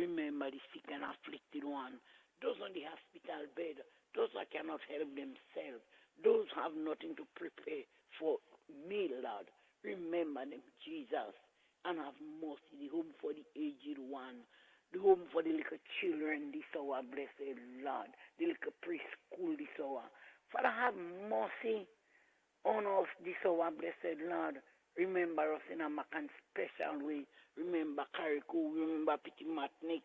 Remember the sick and afflicted one, those on the hospital bed, those that cannot help themselves, those who have nothing to prepare for me, Lord. Remember them, Jesus, and have mercy. The home for the aged one, the home for the little children this hour, blessed Lord, the little preschool this hour. Father, have mercy on us this hour, blessed Lord. Remember us in a Macan special way. Remember Carrico, remember Petit Matnik.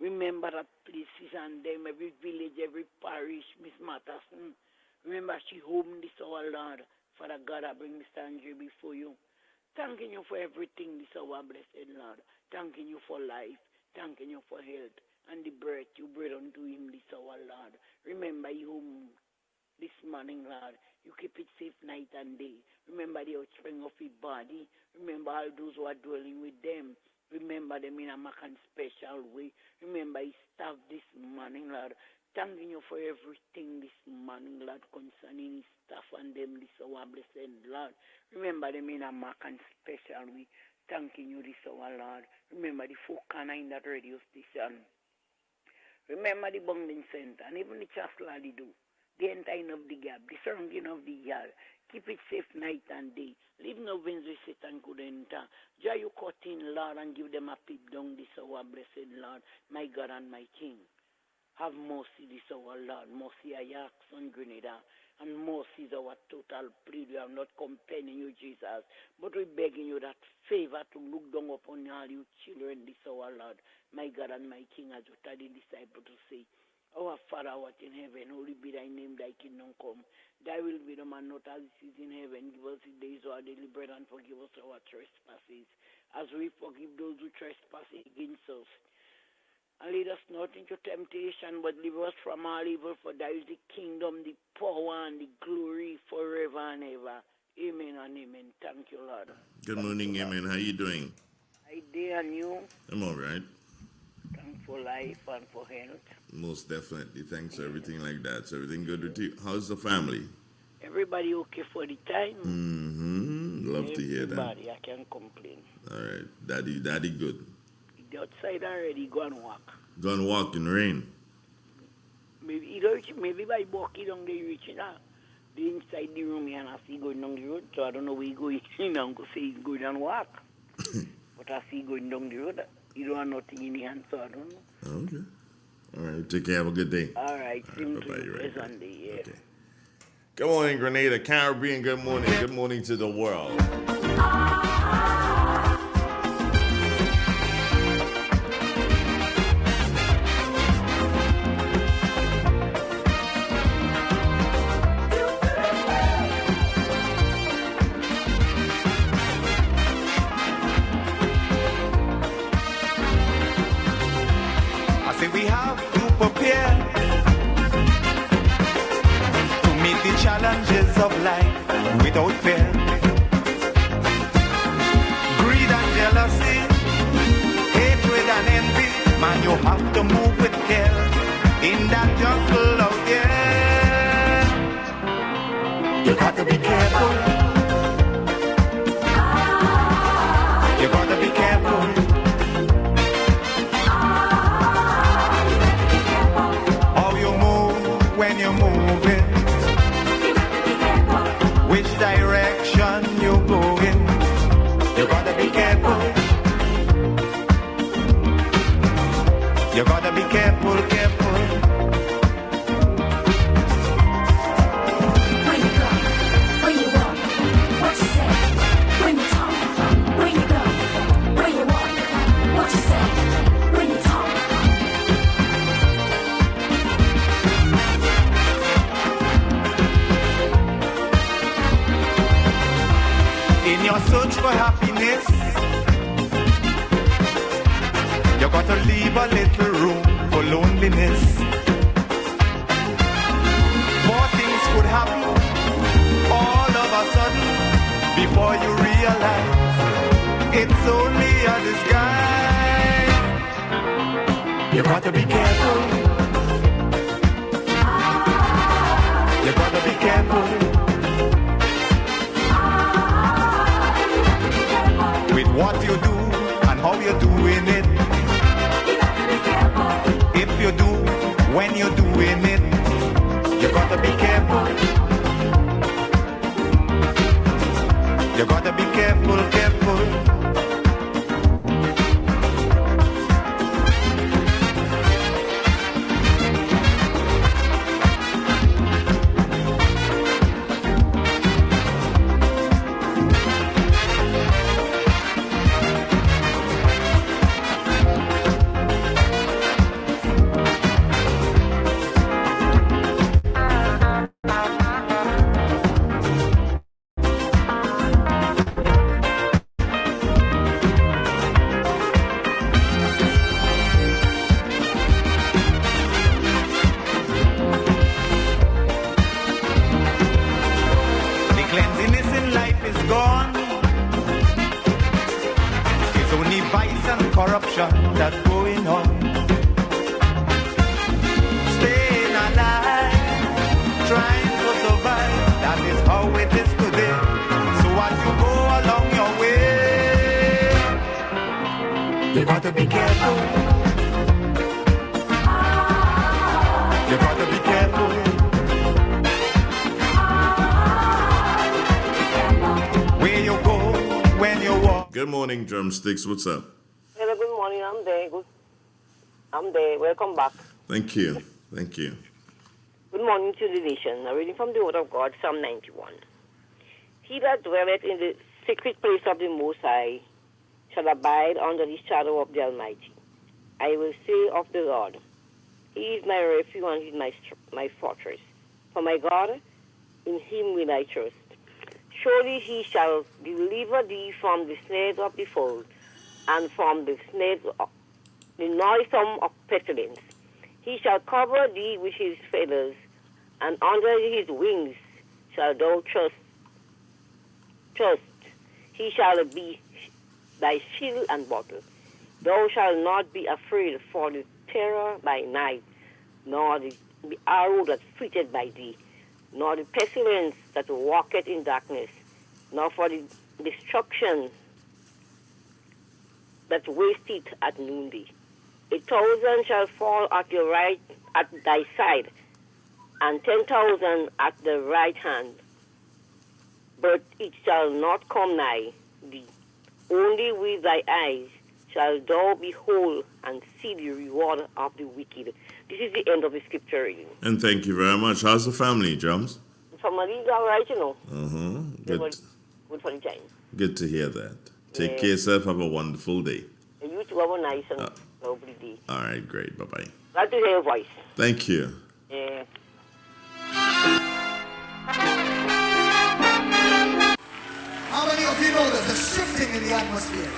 Remember the places and them, every village, every parish, Miss Matterson. Remember she home this hour, Lord. Father God, I bring Mr. Andre before you. Thanking you for everything this hour, blessed Lord. Thanking you for life. Thanking you for health. And the breath you breathe unto him this hour, Lord. Remember you home this morning, Lord. You keep it safe night and day. Remember the outspring of his body. Remember all those who are dwelling with them. Remember them in a Macan special way. Remember his staff this morning, Lord. Thanking you for everything this morning, Lord, concerning his staff and them this hour, blessed Lord. Remember them in a Macan special way. Thanking you this hour, Lord. Remember the folk in that radio station. Remember the bonding center and even the chapel they do. The entire of the gap, the surrounding of the yard. Keep it safe night and day. Leave no veins where Satan could enter. Jah you cut in, Lord, and give them a peep down this hour, blessed Lord, my God and my King. Have mercy this hour, Lord. Mercy I ask on Grenada. And mercy is our total plea. We are not complaining you, Jesus. But we're begging you that favor to look down upon all you children this hour, Lord. My God and my King, as you tell the disciple to say, Our Father, who art in heaven, holy be thy name, thy kingdom come. Thy will be done, and not as it is in heaven. Give us the days of our daily bread, and forgive us our trespasses, as we forgive those who trespass against us. And lead us not into temptation, but deliver us from all evil. For thy is the kingdom, the power, and the glory forever and ever. Amen and amen. Thank you, Lord. Good morning, amen. How you doing? I dare you. I'm all right. Thanks for life and for health. Most definitely. Thanks for everything like that. So everything good with you? How's the family? Everybody okay for the time? Love to hear that. Everybody, I can't complain. All right. Daddy good. The outside already, go and walk. Go and walk in the rain. Maybe by walking down the reaching the inside the room here and I see going down the road, so I don't know where he's going. I'm going to say he's going and walk. But I see going down the road. You don't have nothing in the hand, so I don't know. Okay. All right. Take care. Have a good day. All right. Same Bye-bye. to you. Right. Sunday, yeah. Okay. Good morning, Grenada, Caribbean. Good morning. Good morning to the world. We have to prepare to meet the challenges of life without fear. Greed and jealousy, hatred and envy, man, you have to move with care in that jungle out there. You got to be careful. You got to be careful. When you're moving, which direction you're going, you gotta be careful. You gotta be careful, careful. Where you go, where you walk, what you say, when you talk. Where you go, where you walk, what you say, when you talk. In your search for happiness, you gotta leave a little room for loneliness. More things could happen all of a sudden before you realize it's only a disguise. You gotta be careful. You gotta be careful. With what you do and how you're doing it. when you're doing it. You gotta be careful. You gotta be careful, careful. Drumsticks, what's up? Hello, good morning. I'm there. Welcome back. Thank you. Thank you. Good morning to the nation. A reading from the Word of God, Psalm 91. He that dwelleth in the secret place of the Most High shall abide under the shadow of the Almighty. I will say of the Lord, He is my refuge and He is my fortress. For my God, in Him will I trust. Surely He shall deliver thee from the snares of the fowl, and from the snares of the noisome of pestilence. He shall cover thee with His feathers, and under His wings shall thou trust. He shall be thy shield and buckler. Thou shalt not be afraid for the terror by night, nor the arrow that fleeteth by day, nor the pestilence that walketh in darkness, nor for the destruction that wasteth at noonday. 1,000 shall fall at thy side, and 10,000 at the right hand, but it shall not come nigh thee. Only with thy eyes shall thou behold and see the reward of the wicked. This is the end of the scripture reading. And thank you very much. How's the family, Drums? Family is all right, you know. Good. Good for the time. Good to hear that. Take care of yourself. Have a wonderful day. And you too have a nice and lovely day. All right, great. Bye-bye. Glad to hear your voice. Thank you. Yeah. How many of you know there's a shifting in the atmosphere?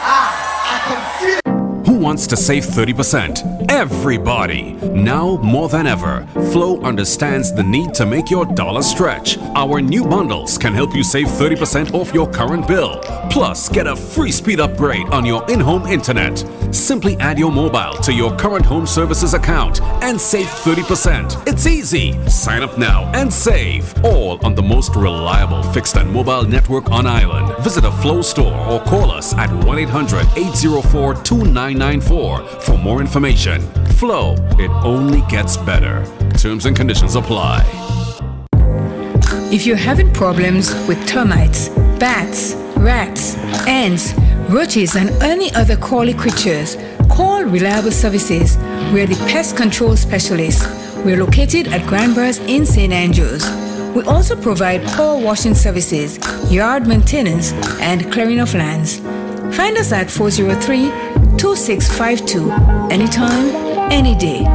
I can feel it. Who wants to save 30%? Everybody! Now more than ever, Flow understands the need to make your dollar stretch. Our new bundles can help you save 30% off your current bill. Plus, get a free speed upgrade on your in-home internet. Simply add your mobile to your current home services account and save 30%. It's easy. Sign up now and save. All on the most reliable fixed and mobile network on island. Visit a Flow store or call us at 1-800-804-2994 for more information. Flow, it only gets better. Terms and conditions apply. If you're having problems with termites, bats, rats, ants, roaches, and any other crawly creatures, call Reliable Services. We're the pest control specialists. We're located at Granber's in St. Andrews. We also provide power washing services, yard maintenance, and clearing of lands. Find us at 403-2652, anytime, any day.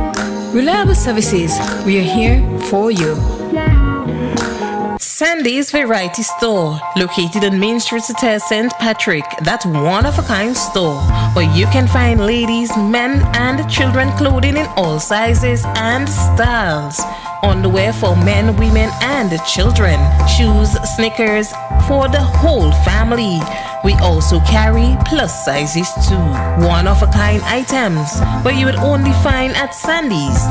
Reliable Services, we are here for you. Sandy's Variety Store, located on Main Street, St. Patrick. That one-of-a-kind store where you can find ladies, men, and children clothing in all sizes and styles. Underwear for men, women, and children. Shoes, sneakers for the whole family. We also carry plus sizes too. One-of-a-kind items where you would only find at Sandy's.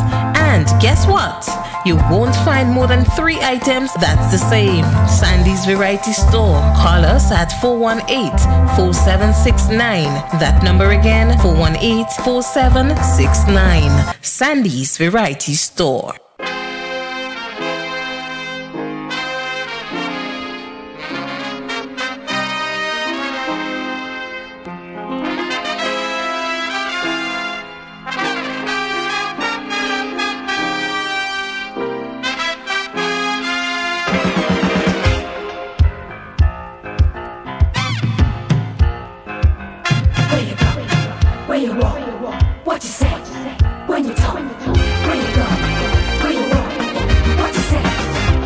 And guess what? You won't find more than 3 items that's the same. Sandy's Variety Store. Call us at 418-4769. That number again, 418-4769. Sandy's Variety Store. Where you go? Where you walk? What you say? When you talk? Where you go? Where you walk? What you say?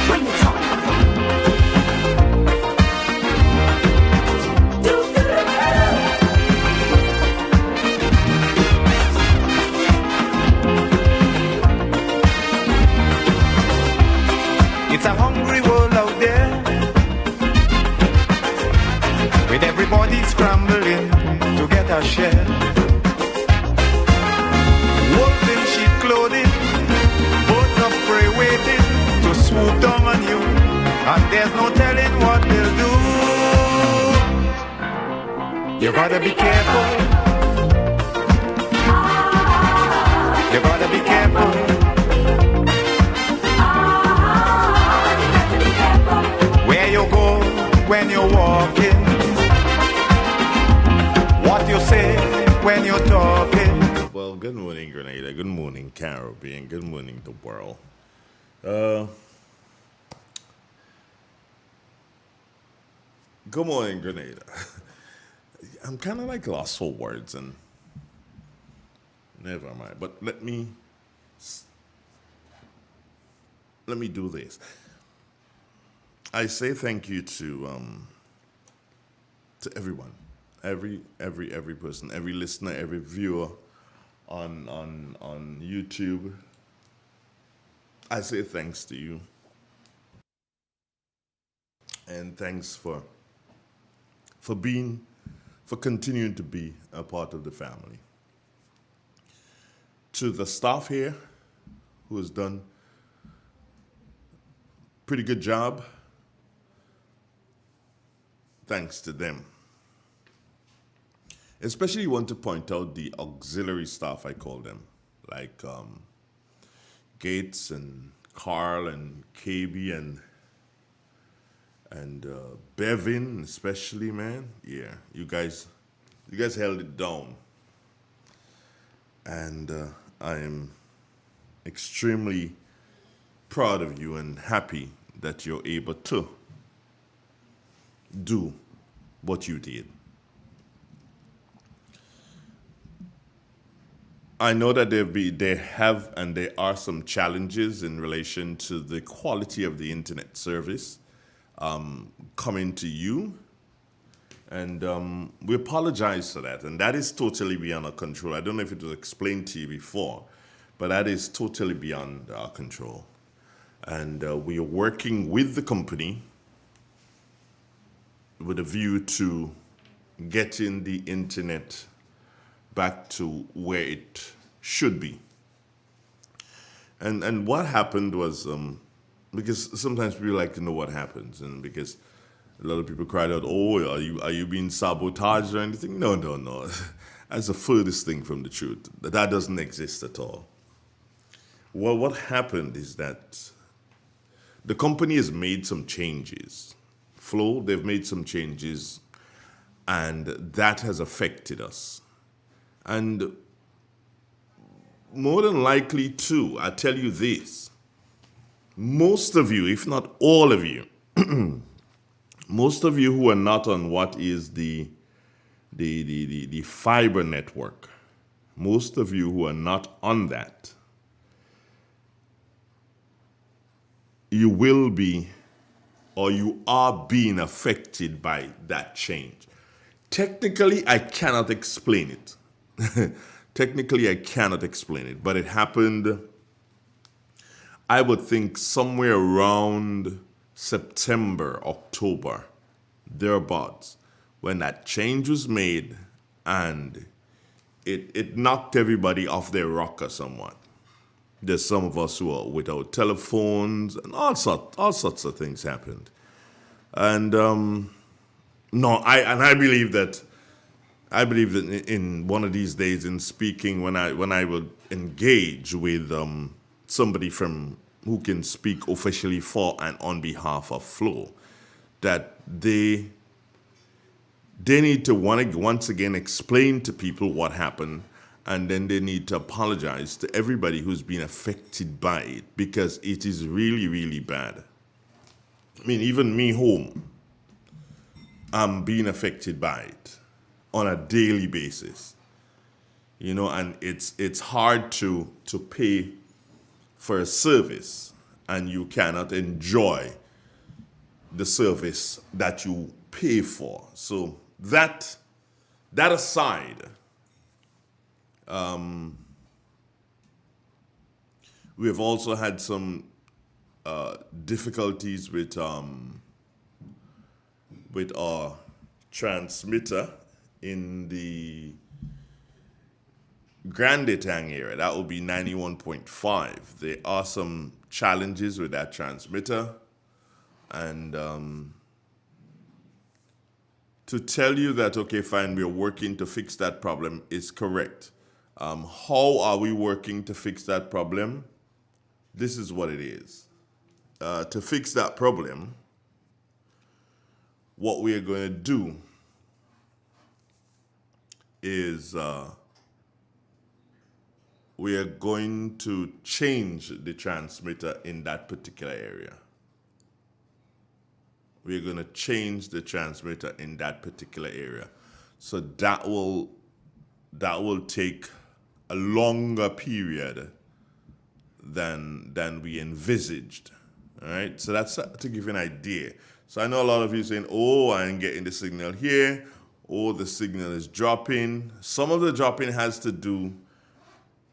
When you talk? Do do do. It's a hungry world out there, with everybody scrambling to get a share. Wolves in sheep clothing, birds of prey waiting to swoop down on you, and there's no telling what they'll do. You gotta be careful. You gotta be careful. Where you go when you're walking, what you say when you're talking. Well, good morning, Grenada. Good morning, Caribbean. Good morning, the world. Good morning, Grenada. I'm kind of like lost for words, and never mind. But let me do this. I say thank you to everyone, every person, every listener, every viewer on YouTube. I say thanks to you, and thanks for continuing to be a part of the family. To the staff here, who has done a pretty good job, thanks to them. Especially want to point out the auxiliary staff, I call them, like Gates and Carl and KB and Bevin, especially, man. Yeah, you guys held it down, and I am extremely proud of you and happy that you're able to do what you did. I know that there are some challenges in relation to the quality of the internet service coming to you, and we apologize for that, and that is totally beyond our control. I don't know if it was explained to you before, but that is totally beyond our control, and we are working with the company with a view to getting the internet back to where it should be. And what happened was, because sometimes people like to know what happens, and because a lot of people cried out, "Oh, are you being sabotaged or anything?" No. That's the furthest thing from the truth. That doesn't exist at all. Well, what happened is that the company has made some changes. Flow, they've made some changes, and that has affected us. And more than likely, too, I tell you this, most of you, if not all of you, most of you who are not on what is the fiber network, most of you who are not on that, you will be, or you are being affected by that change. Technically, I cannot explain it. Technically, I cannot explain it, but it happened, I would think, somewhere around September, October, thereabouts, when that change was made, and it knocked everybody off their rocker somewhat. There's some of us who are without telephones, and all sorts of things happened. And I believe that in one of these days, in speaking, when I would engage with somebody from who can speak officially for and on behalf of Flow, that they need to once again explain to people what happened, and then they need to apologize to everybody who's been affected by it, because it is really, really bad. I mean, even me home, I'm being affected by it on a daily basis. You know, and it's hard to pay for a service and you cannot enjoy the service that you pay for. So that aside, we have also had some difficulties with our transmitter in the Grande Tang area. That would be 91.5. There are some challenges with that transmitter, and to tell you that, okay, fine, we're working to fix that problem is correct. How are we working to fix that problem? This is what it is. To fix that problem, what we are going to do is we are going to change the transmitter in that particular area. We're going to change the transmitter in that particular area. So that will take a longer period than we envisaged. All right, so that's to give you an idea. So I know a lot of you saying, oh, I ain't getting the signal here. Oh, the signal is dropping. Some of the dropping has to do,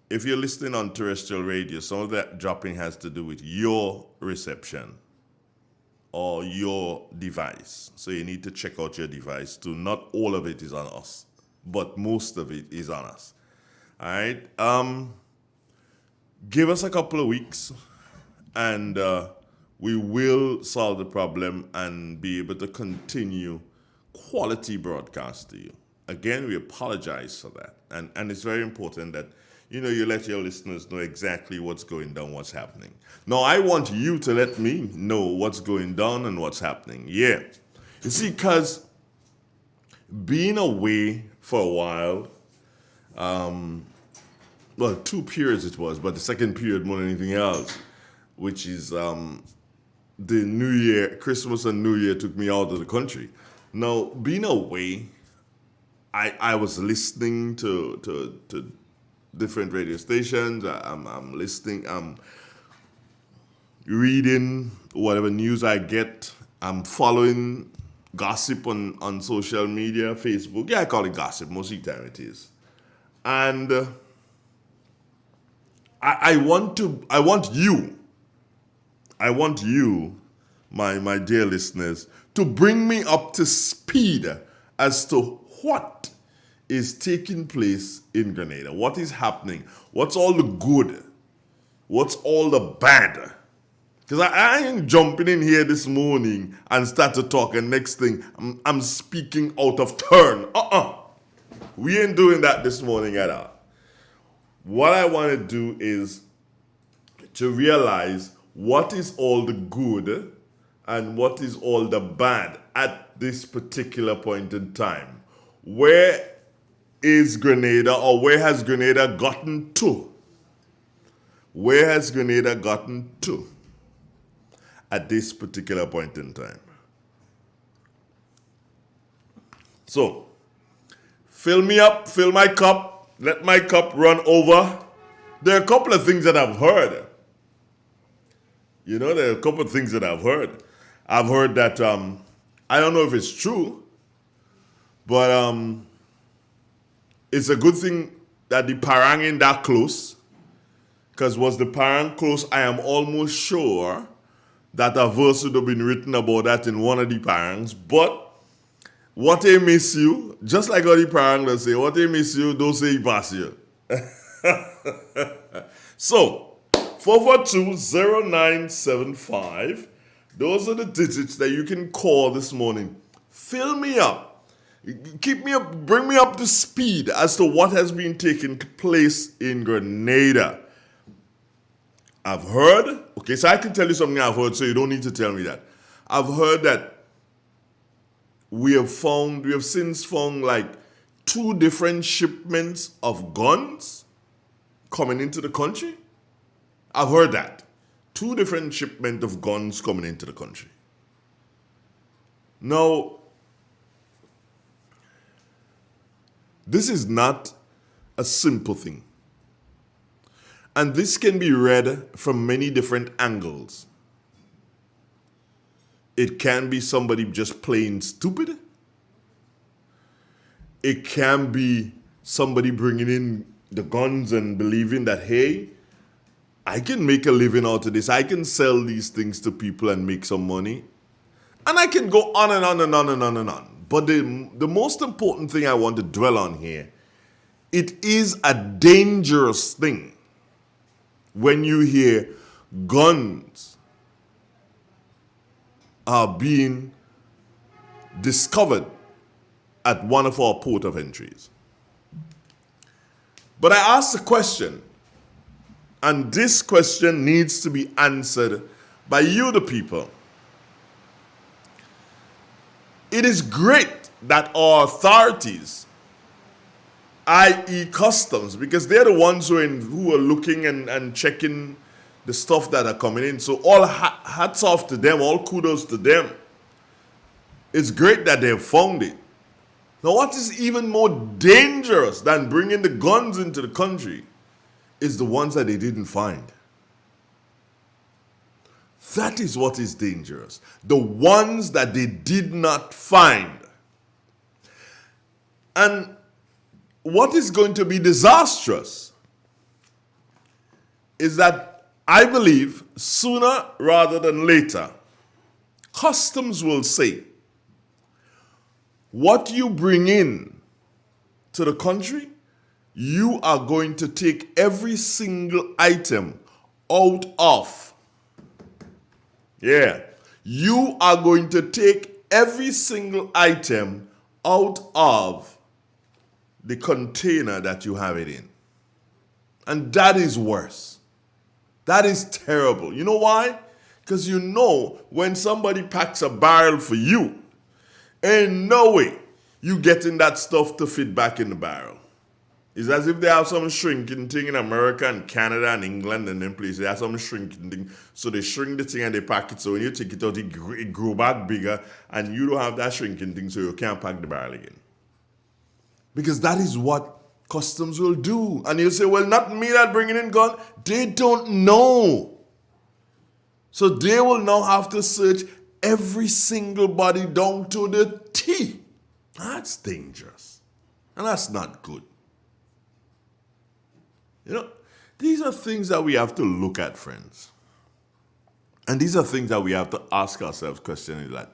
if you're listening on terrestrial radio, some of that dropping has to do with your reception or your device. So you need to check out your device too. Not all of it is on us, but most of it is on us. All right. Give us a couple of weeks and we will solve the problem and be able to continue quality broadcast to you. Again, we apologize for that. And it's very important that, you know, you let your listeners know exactly what's going down, what's happening. Now, I want you to let me know what's going down and what's happening. Yeah. You see, because being away for a while, well, 2 periods it was, but the second period more than anything else, which is the New Year, Christmas and New Year took me out of the country. Now, being away, I was listening to different radio stations. I'm listening. I'm reading whatever news I get. I'm following gossip on social media, Facebook. Yeah, I call it gossip. Most of the time it is. And I want you, my dear listeners, to bring me up to speed as to what is taking place in Grenada. What is happening? What's all the good? What's all the bad? Because I ain't jumping in here this morning and start to talk, and next thing, I'm speaking out of turn. We ain't doing that this morning at all. What I want to do is to realize what is all the good and what is all the bad at this particular point in time. Where is Grenada, or where has Grenada gotten to? Where has Grenada gotten to at this particular point in time? So, fill me up, fill my cup, let my cup run over. There are a couple of things that I've heard. You know, there are a couple of things that I've heard. I've heard that, I don't know if it's true, but it's a good thing that the parang ain't that close. Because was the parang close, I am almost sure that a verse would have been written about that in one of the parangs. But what they miss you, just like how the parang will say, what they miss you, don't say he pass you. So, 442-0975. Those are the digits that you can call this morning. Fill me up. Keep me up, bring me up to speed as to what has been taking place in Grenada. I've heard, okay, so I can tell you something I've heard, so you don't need to tell me that. I've heard that we have since found like 2 different shipments of guns coming into the country. I've heard that. 2 different shipments of guns coming into the country. Now, this is not a simple thing. And this can be read from many different angles. It can be somebody just plain stupid. It can be somebody bringing in the guns and believing that, hey, I can make a living out of this. I can sell these things to people and make some money. And I can go on and on and on and on and on. But the most important thing I want to dwell on here, it is a dangerous thing when you hear guns are being discovered at one of our port of entries. But I ask the question, and this question needs to be answered by you, the people. It is great that our authorities, i.e. customs, because they're the ones who are looking and checking the stuff that are coming in. So all hats off to them, all kudos to them. It's great that they've found it. Now what is even more dangerous than bringing the guns into the country is the ones that they didn't find. That is what is dangerous. The ones that they did not find. And what is going to be disastrous is that I believe sooner rather than later, customs will say, what you bring in to the country, you are going to take every single item out of. Yeah. You are going to take every single item out of the container that you have it in. And that is worse. That is terrible. You know why? Because you know when somebody packs a barrel for you, ain't no way you getting that stuff to fit back in the barrel. It's as if they have some shrinking thing in America and Canada and England and them places. They have some shrinking thing. So they shrink the thing and they pack it. So when you take it out, it grow back bigger. And you don't have that shrinking thing, so you can't pack the barrel again. Because that is what customs will do. And you say, well, not me that bringing in gun. They don't know. So they will now have to search every single body down to the T. That's dangerous. And that's not good. You know, these are things that we have to look at, friends. And these are things that we have to ask ourselves questions like,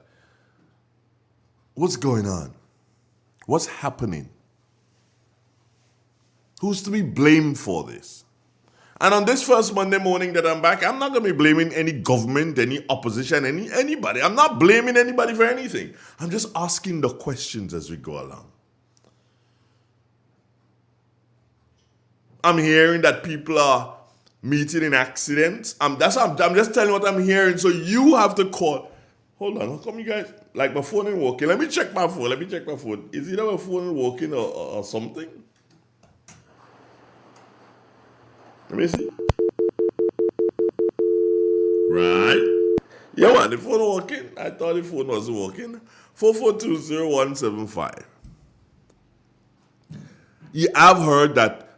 what's going on? What's happening? Who's to be blamed for this? And on this first Monday morning that I'm back, I'm not going to be blaming any government, any opposition, anybody. I'm not blaming anybody for anything. I'm just asking the questions as we go along. I'm hearing that people are meeting in accidents. I'm just telling you what I'm hearing. So you have to call. Hold on. How come you guys, like my phone ain't working? Let me check my phone. Is either my phone working or something? Let me see. Right. Yeah, man, the phone working. I thought the phone wasn't working. 442-0175. Yeah, I've heard that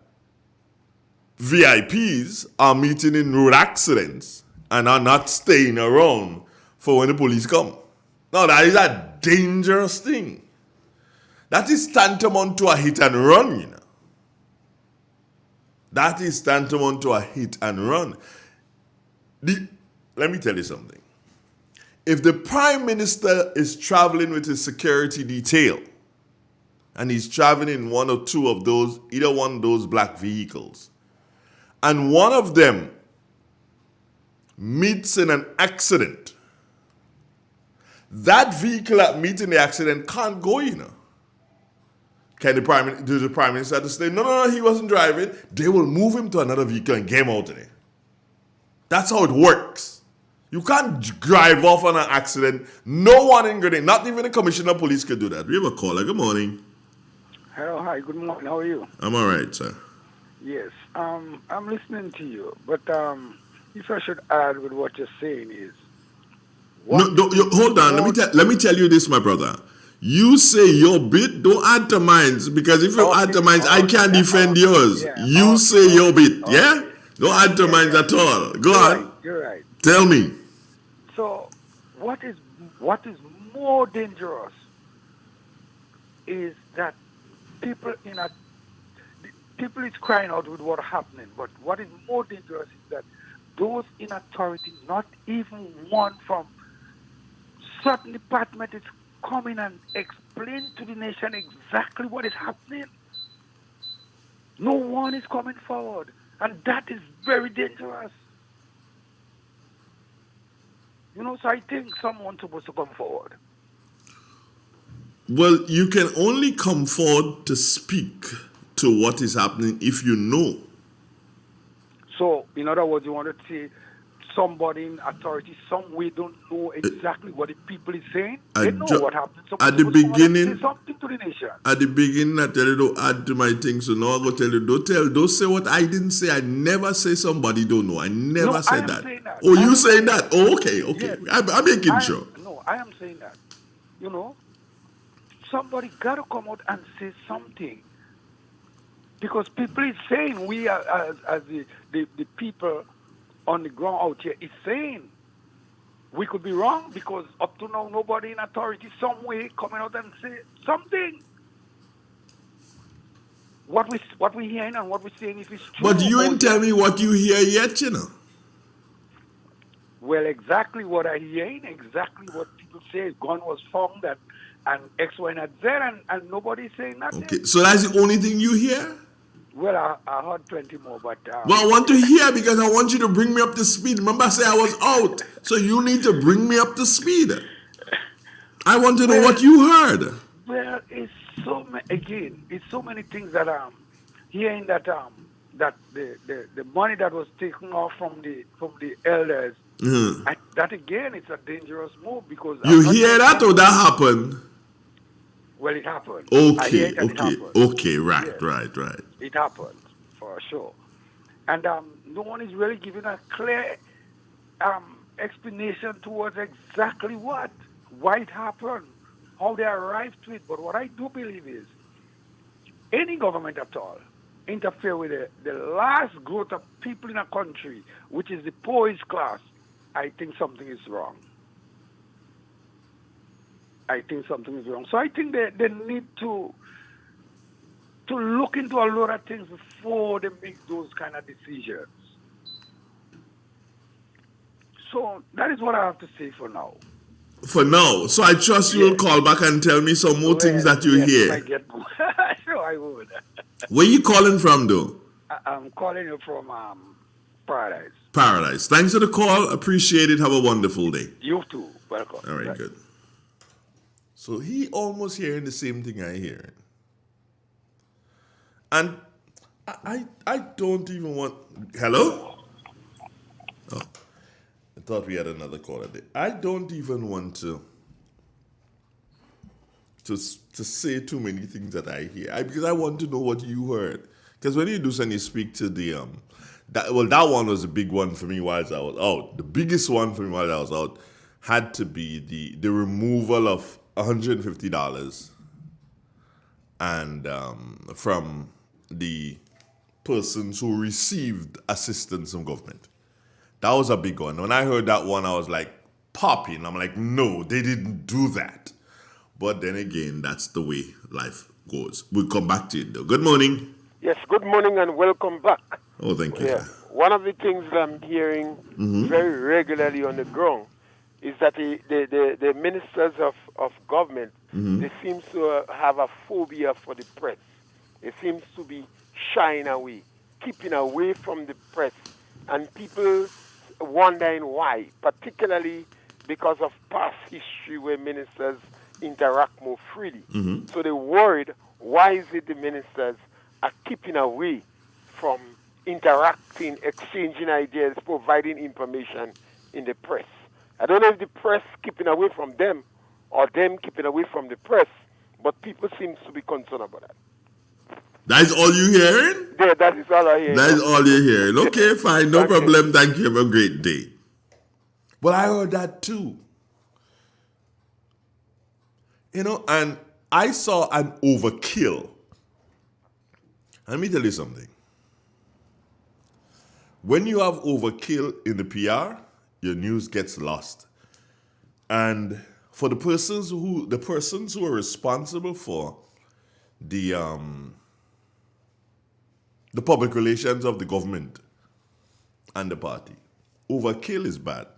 VIPs are meeting in road accidents and are not staying around for when the police come. Now, that is a dangerous thing. That is tantamount to a hit and run, you know. That is tantamount to a hit and run. Let me tell you something. If the Prime Minister is traveling with his security detail, and he's traveling in one or two of those, either one of those black vehicles, and one of them meets in an accident, that vehicle that meets in the accident can't go, Can the Prime Minister to say, no, he wasn't driving? They will move him to another vehicle and get him out of there. That's how it works. You can't drive off on an accident. No one in Grenada, not even the Commissioner of Police could do that. We have a caller. Good morning. Hello, hi, good morning. How are you? I'm all right, sir. Yes, I'm listening to you, but if I should add with what you're saying is... Hold on. Let me tell you this, my brother. You say your bit, don't add to mine, because if you add to mine, I can't defend yours. You say your bit, yeah? Don't add to mine at all. Go on. You're right. Tell me. So, what is more dangerous is that people is crying out with what's happening, but what is more dangerous is that those in authority, not even one from certain department, is coming and explain to the nation exactly what is happening. No one is coming forward, and that is very dangerous. So I think someone's supposed to come forward. Well, you can only come forward to speak to what is happening if you know. So, in other words, you want to say somebody in authority somewhere don't know exactly what the people is saying? They know what happened. At the beginning, say something to the nation. At the beginning, I tell you don't add to my things. So now I go tell you, don't say what I didn't say. I never say somebody don't know. I never said that. Oh, you saying that? Oh, okay. Yes. I'm making sure. No, I am saying that. Somebody got to come out and say something. Because people is saying, we are, as the people on the ground out here is saying, we could be wrong because up to now nobody in authority somewhere coming out and say something. What we hearing and what we saying, if it's true. But you ain't tell me what you hear yet, Well, exactly what I hearing, exactly what people say, gun was found and X, Y, and Z, and nobody saying nothing. Okay, so that's the only thing you hear? Well, I heard plenty more, but... Well, I want to hear because I want you to bring me up to speed. Remember I said I was out, so you need to bring me up to speed. I want to know what you heard. Well, it's so many things that hearing that the money that was taken off from the elders, that again, it's a dangerous move because... You hear that or that happened? Well, it happened. Okay, right. It happened, for sure. And no one is really giving a clear explanation towards exactly why it happened, how they arrived to it. But what I do believe is, any government at all interfere with the last growth of people in a country, which is the poorest class, I think something is wrong. So I think they need to look into a lot of things before they make those kind of decisions. So that is what I have to say for now. For now. So I trust you will call back and tell me some more things that you hear. I get more. Sure, I would. Where you calling from, though? I'm calling you from Paradise. Paradise. Thanks for the call. Appreciate it. Have a wonderful day. You too. Welcome. All right, good. So he almost hearing the same thing I hear. And I don't even want... Hello? Oh, I thought we had another caller there. I don't even want to say too many things that I hear. Because I want to know what you heard. Because when you do and you speak to the... that one was a big one for me while I was out. The biggest one for me while I was out had to be the removal of $150 and from the persons who received assistance from government. That was a big one. When I heard that one, I was like popping. I'm like, no, they didn't do that. But then again, that's the way life goes. We'll come back to it though. Good morning. Yes, good morning and welcome back. Oh, thank you. Yeah. One of the things that I'm hearing very regularly on the ground is that the ministers of government, they seem to have a phobia for the press. It seems to be shying away, keeping away from the press. And people wondering why, particularly because of past history where ministers interact more freely. So they're worried, why is it the ministers are keeping away from interacting, exchanging ideas, providing information in the press? I don't know if the press keeping away from them or them keeping away from the press, but people seem to be concerned about that. That's all you hearing? Yeah, that is all I hear. That is all you're hearing. Okay, fine, no problem. Thank you. Have a great day. Well, I heard that too. And I saw an overkill. Let me tell you something. When you have overkill in the PR, your news gets lost. And for the persons who are responsible for the public relations of the government and the party, overkill is bad.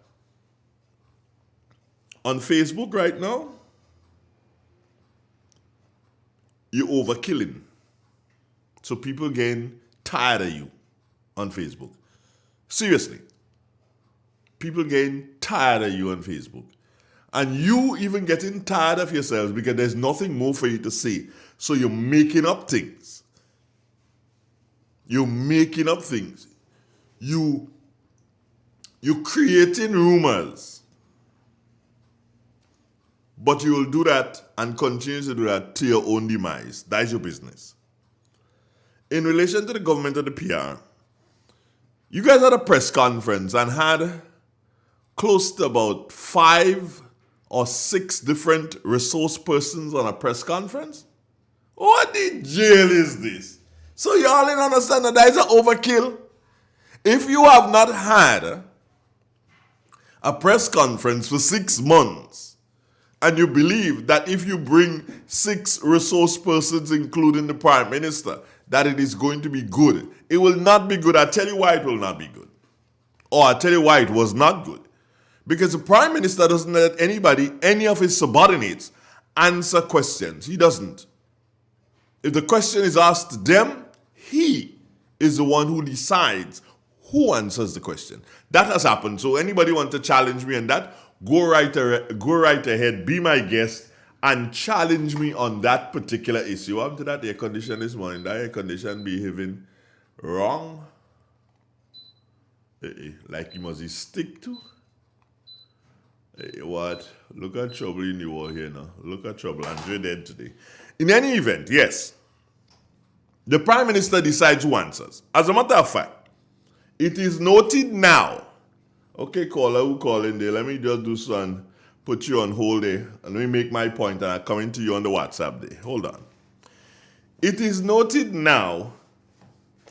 On Facebook right now, you're overkilling. So people getting tired of you on Facebook. Seriously. People getting tired of you on Facebook. And you even getting tired of yourselves because there's nothing more for you to say. So you're making up things. You're making up things. You're creating rumors. But you will do that and continue to do that to your own demise. That's your business. In relation to the government and the PR, you guys had a press conference and had close to about 5 or 6 different resource persons on a press conference? What the jail is this? So you all didn't understand that is an overkill? If you have not had a press conference for 6 months, and you believe that if you bring 6 resource persons, including the Prime Minister, that it is going to be good, it will not be good. I'll tell you why it will not be good. Or I'll tell you why it was not good. Because the Prime Minister doesn't let anybody, any of his subordinates, answer questions. He doesn't. If the question is asked to them, he is the one who decides who answers the question. That has happened. So anybody want to challenge me on that, go right ahead, be my guest, and challenge me on that particular issue. Up to that air condition this morning, that air condition behaving wrong, like you must stick to. What? Look at trouble in the war here now. Look at trouble. Andre dead today. In any event, yes, the Prime Minister decides who answers. As a matter of fact, it is noted now. Okay, caller, who calling there? Let me just do some, put you on hold there, and let me make my point, and I'm coming to you on the WhatsApp there. Hold on. It is noted now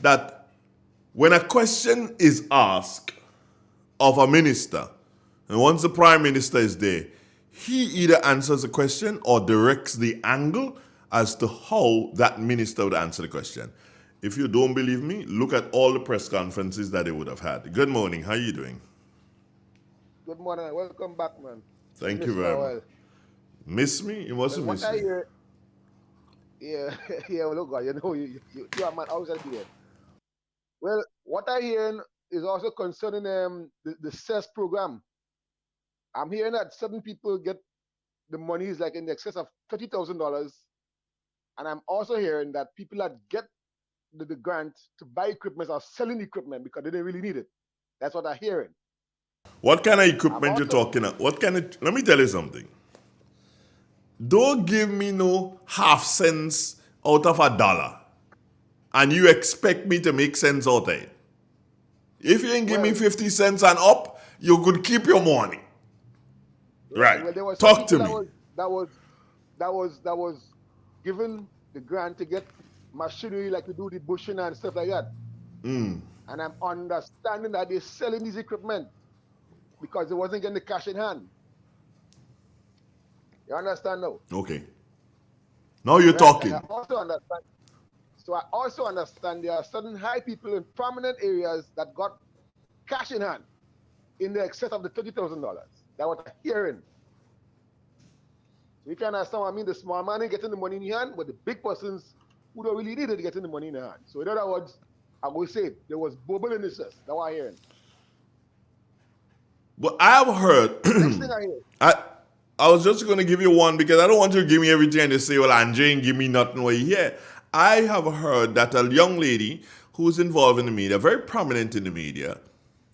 that when a question is asked of a minister, and once the Prime Minister is there, he either answers the question or directs the angle as to how that minister would answer the question. If you don't believe me, look at all the press conferences that they would have had. Good morning. How are you doing? Good morning. Welcome back, man. Thank you very much. Miss me? You must have missed me. Yeah, well, look, God, you are man outside there. Well, what I hear is also concerning the CES program. I'm hearing that certain people get the money is like in excess of $30,000, and I'm also hearing that people that get the grant to buy equipment are selling equipment because they didn't really need it. That's what I'm hearing. What kind of equipment you talking about? Let me tell you something. Don't give me no half cents out of $1 and you expect me to make sense out of it. If you ain't give me 50 cents and up, you could keep your money. Right. Well, there was Talk to me. That was given the grant to get machinery like to do the bushing and stuff like that. And I'm understanding that they're selling these equipment because they wasn't getting the cash in hand. You understand now? Okay. Now you're talking. I also understand there are certain high people in prominent areas that got cash in hand in the excess of the $30,000. That's what I'm hearing. So you can understand what I mean. The small man is getting the money in your hand, but the big persons who don't really need it getting the money in their hand. So in other words, I will say there was bubble in the cess. That's what I'm hearing. But I have heard. Next thing I hear. I was just going to give you one because I don't want you to give me everything and you say, well, Andre ain't give me nothing what you hear. I have heard that a young lady who's involved in the media, very prominent in the media,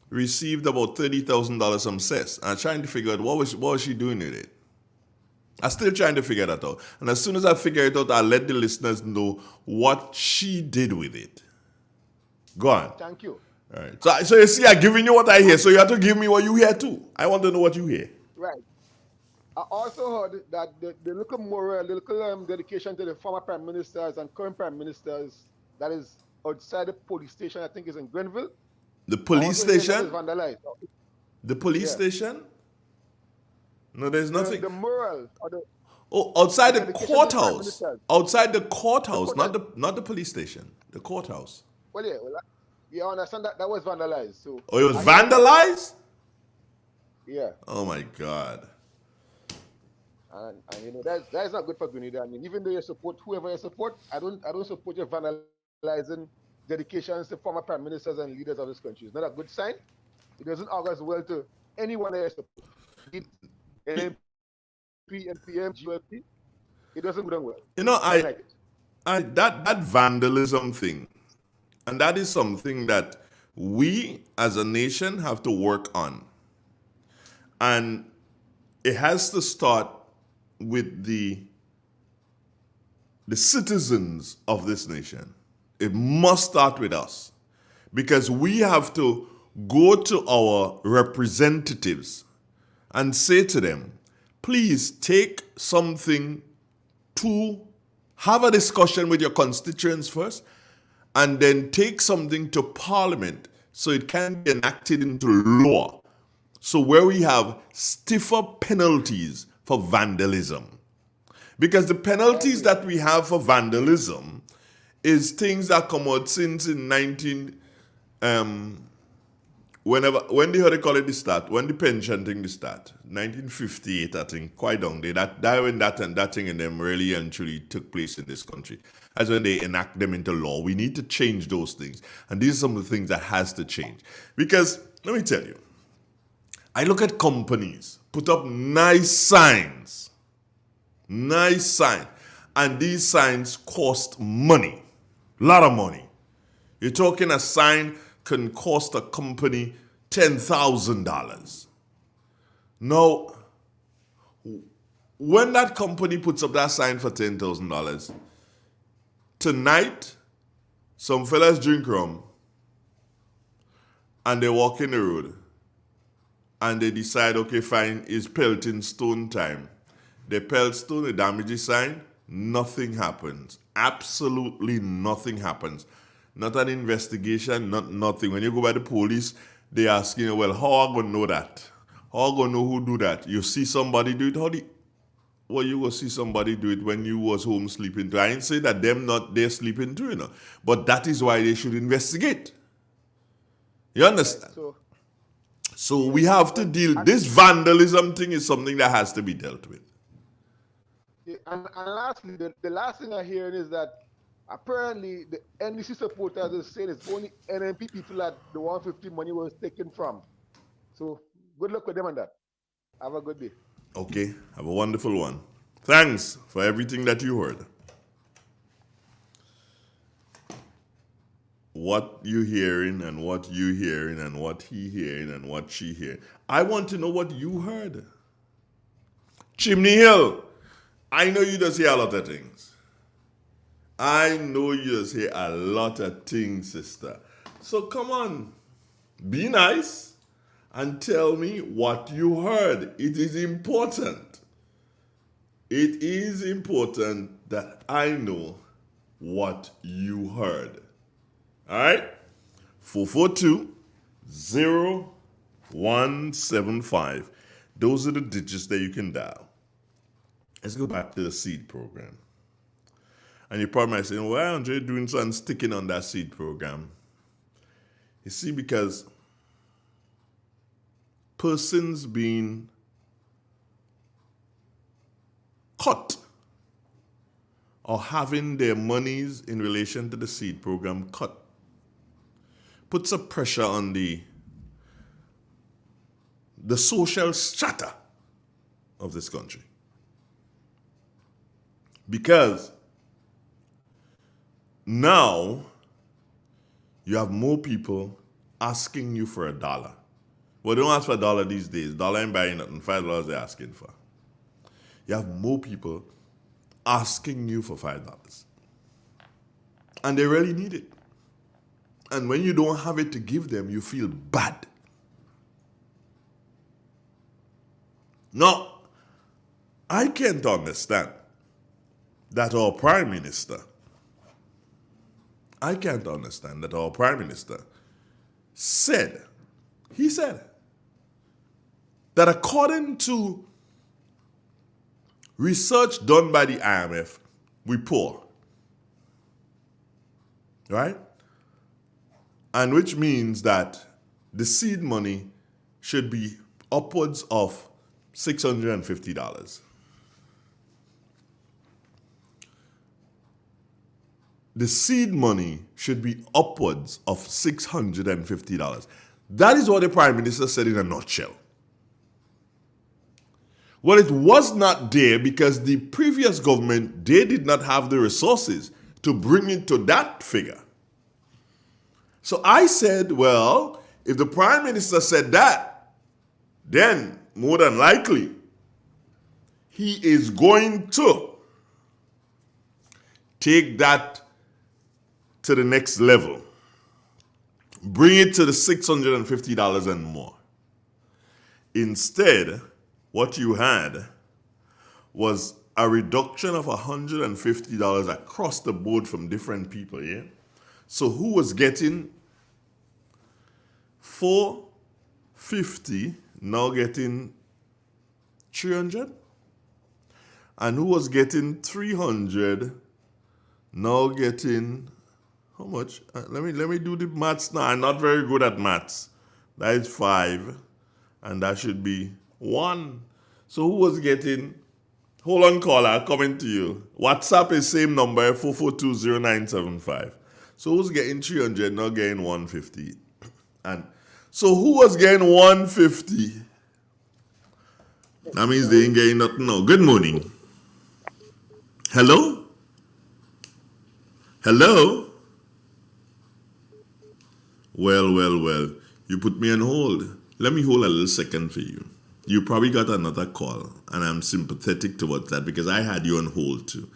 received about $30,000 from cess. I'm trying to figure out what was she doing with it. I'm still trying to figure that out. And as soon as I figure it out, I'll let the listeners know what she did with it. Go on. Thank you. All right. So you see, I'm giving you what I hear, so you have to give me what you hear too. I want to know what you hear. Right. I also heard that the little moral, the little dedication to the former prime ministers and current prime ministers that is outside the police station, I think is in Grenville. The police station? Vandalized. The police station? No, there's nothing. The mural. Outside the courthouse. Outside the courthouse, not the police station. The courthouse. Well, yeah. Well, you understand that was vandalized. So. Oh, it was vandalized? Yeah. Oh my God. And you know that is not good for Grenada. I mean, even though you support whoever you support, I don't support you vandalizing dedications to former prime ministers and leaders of this country. It's not a good sign. It doesn't augur well to anyone that you support. MP, NPM, GLP. It doesn't go down well. You know, that vandalism thing, and that is something that we as a nation have to work on. And it has to start with the citizens of this nation. It must start with us because we have to go to our representatives and say to them, please take something to have a discussion with your constituents first and then take something to Parliament so it can be enacted into law. So where we have stiffer penalties for vandalism. Because the penalties that we have for vandalism is things that come out since in when they heard they call it the start, when the pension thing the start, 1958, I think, quite long day. That when that thing and them really and truly took place in this country. That's when they enact them into law. We need to change those things. And these are some of the things that has to change. Because, let me tell you, I look at companies put up nice signs, and these signs cost money, a lot of money. You're talking a sign can cost a company $10,000. Now, when that company puts up that sign for $10,000, tonight, some fellas drink rum, and they walk in the road, and they decide, okay, fine, it's pelting stone time. They pelt stone, they damage the sign, nothing happens. Absolutely nothing happens. Not an investigation, nothing. When you go by the police, they ask you, well, how am I going to know that? How am I going to know who do that? You see somebody do it? Well, you will see somebody do it when you was home sleeping too. I ain't say that them not there sleeping too, you know. But that is why they should investigate. You understand? So we have to deal, this vandalism thing is something that has to be dealt with. Yeah, and lastly, the last thing I hear is that apparently the NDC supporters are saying it's only NMP people that the 150 money was taken from. So good luck with them on that. Have a good day. Okay, have a wonderful one. Thanks for everything that you heard. What you hearing and what you hearing and what he hearing and what she hearing. I want to know what you heard. Chimney Hill, I know you just hear a lot of things. I know you just hear a lot of things, sister. So come on, be nice and tell me what you heard. It is important. It is important that I know what you heard. All right? 442-0175. Those are the digits that you can dial. Let's go back to the seed program. And you probably might say, why are Andre doing something sticking on that seed program? You see, because persons being cut or having their monies in relation to the seed program cut puts a pressure on the the social strata of this country. Because now you have more people asking you for $1. Well, they don't ask for $1 these days. $1 ain't buying nothing. $5 they're asking for. You have more people asking you for $5. And they really need it. And when you don't have it to give them, you feel bad. Now, I can't understand that our Prime Minister, said that according to research done by the IMF, we poor. Right? And which means that the seed money should be upwards of $650. The seed money should be upwards of $650. That is what the Prime Minister said in a nutshell. Well, it was not there because the previous government, they did not have the resources to bring it to that figure. So I said, well, if the Prime Minister said that, then more than likely, he is going to take that to the next level. Bring it to the $650 and more. Instead, what you had was a reduction of $150 across the board from different people, yeah? So who was getting $450 now getting $300? And who was getting $300 now getting how much? Let me do the maths now. I'm not very good at maths. That is 5, and that should be 1. So who was getting? Hold on, caller, coming to you. WhatsApp is same number 4420975. So who's getting 300 now getting 150? And so who was getting 150? That means they ain't getting nothing now. Good morning. Hello? Hello? Well. You put me on hold. Let me hold a little second for you. You probably got another call, and I'm sympathetic towards that because I had you on hold too.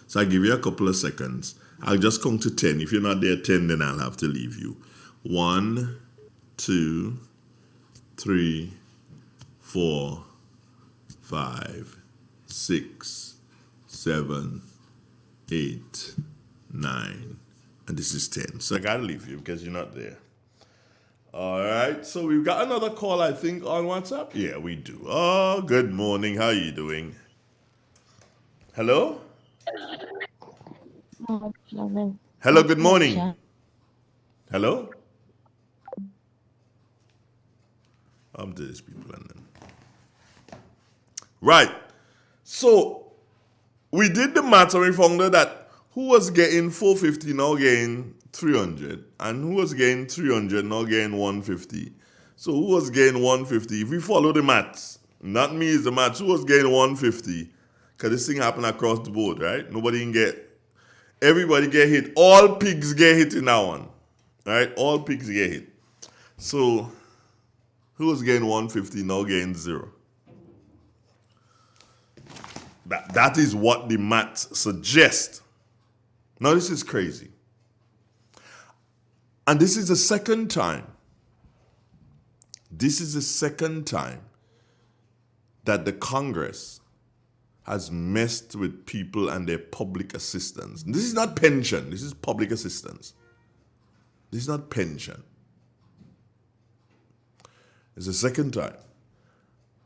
So I'll give you a couple of seconds. I'll just count to 10. If you're not there 10, then I'll have to leave you. 1, 2, 3, 4, 5, 6, 7, 8, 9, and this is 10. So I gotta leave you because you're not there. All right, so we've got another call, I think, on WhatsApp. Yeah, we do. Oh, good morning. How are you doing? Hello? Hello, good morning. Hello? I'm to these people and then. Right. So we did the math and we found out that who was getting 450 now getting 300, and who was getting 300 now getting 150. So who was getting 150? If we follow the maths, not me is the maths, who was getting 150? Because this thing happened across the board, right? Nobody can get, everybody get hit. All pigs get hit in that one, right? All pigs get hit. So who was getting 150 now getting 0? That is what the maths suggest. Now this is crazy. And this is the second time. This is the second time that the Congress has messed with people and their public assistance. This is not pension. This is public assistance. This is not pension. It's the second time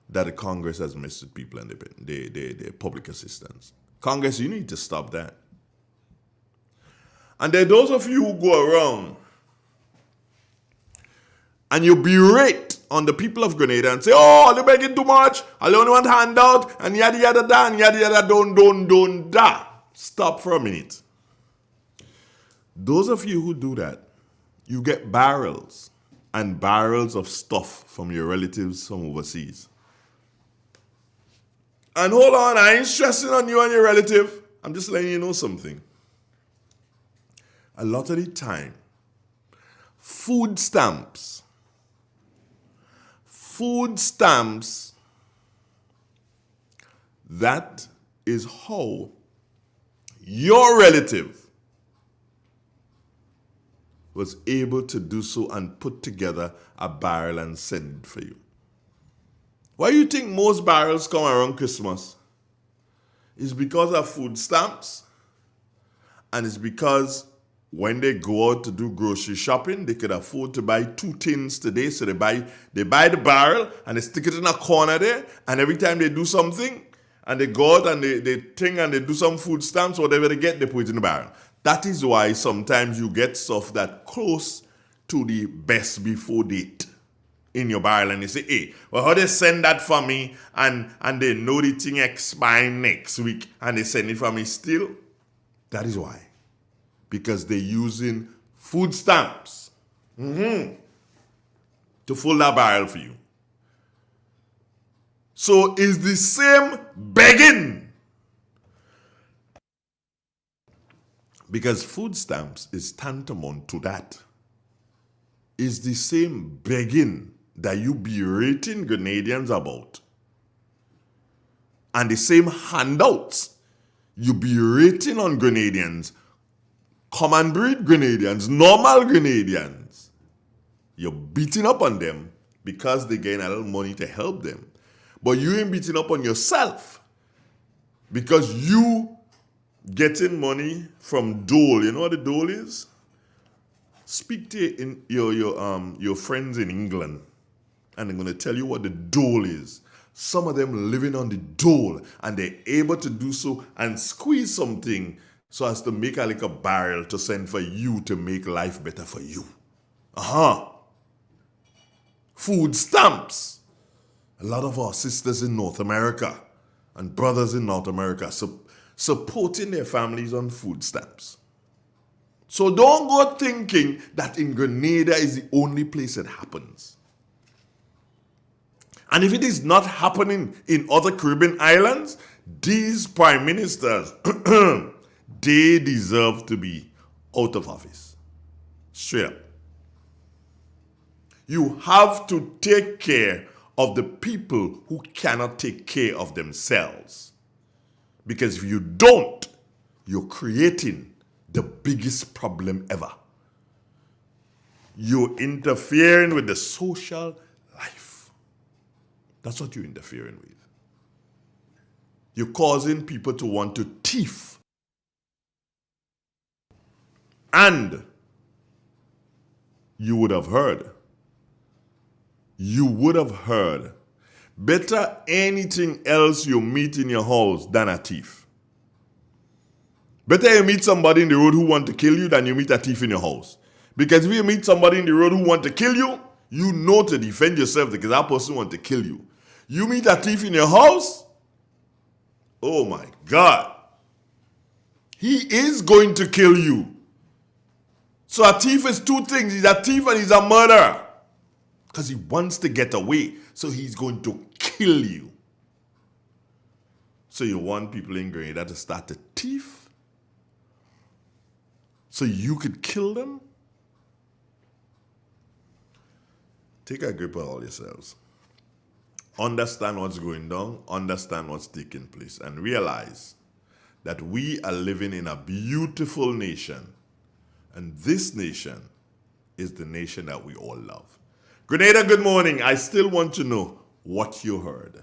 that the Congress has messed with people and their public assistance. Congress, you need to stop that. And there are those of you who go around and you berate on the people of Grenada and say, oh, they're begging too much, I don't want handout, and yada yada da, and yada yada don't da. Stop for a minute. Those of you who do that, you get barrels and barrels of stuff from your relatives from overseas. And hold on, I ain't stressing on you and your relative. I'm just letting you know something. A lot of the time, food stamps, that is how your relative was able to do so and put together a barrel and send it for you. Why do you think most barrels come around Christmas? It's because of food stamps, and it's because when they go out to do grocery shopping, they could afford to buy 2 tins today, so they buy the barrel and they stick it in a corner there, and every time they do something, and they go out and they do some food stamps, whatever they get, they put it in the barrel. That is why sometimes you get stuff that close to the best before date in your barrel, and you say, hey, well, how they send that for me, and they know the thing expiring next week, and they send it for me still? That is why. Because they're using food stamps to fill that barrel for you. So it's the same begging. Because food stamps is tantamount to that. It's the same begging that you berating Grenadians about. And the same handouts you berating on Grenadians, common breed Grenadians, normal Grenadians. You're beating up on them because they gain a little money to help them. But you ain't beating up on yourself because you getting money from dole. You know what the dole is? Speak to your friends in England, and they're going to tell you what the dole is. Some of them living on the dole, and they're able to do so and squeeze something so as to make a little barrel to send for you to make life better for you. Food stamps. A lot of our sisters in North America and brothers in North America supporting their families on food stamps. So don't go thinking that in Grenada is the only place it happens. And if it is not happening in other Caribbean islands, these prime ministers, they deserve to be out of office. Straight up. You have to take care of the people who cannot take care of themselves. Because if you don't, you're creating the biggest problem ever. You're interfering with the social life. That's what you're interfering with. You're causing people to want to thief. And you would have heard, better anything else you meet in your house than a thief. Better you meet somebody in the road who want to kill you than you meet a thief in your house. Because if you meet somebody in the road who want to kill you, you know to defend yourself because that person want to kill you. You meet a thief in your house, oh my God. He is going to kill you. So a thief is 2 things. He's a thief and he's a murderer. Because he wants to get away. So he's going to kill you. So you want people in Grenada to start to thief? So you could kill them? Take a grip of all yourselves. Understand what's going down. Understand what's taking place. And realize that we are living in a beautiful nation. And this nation is the nation that we all love. Grenada, good morning. I still want to know what you heard.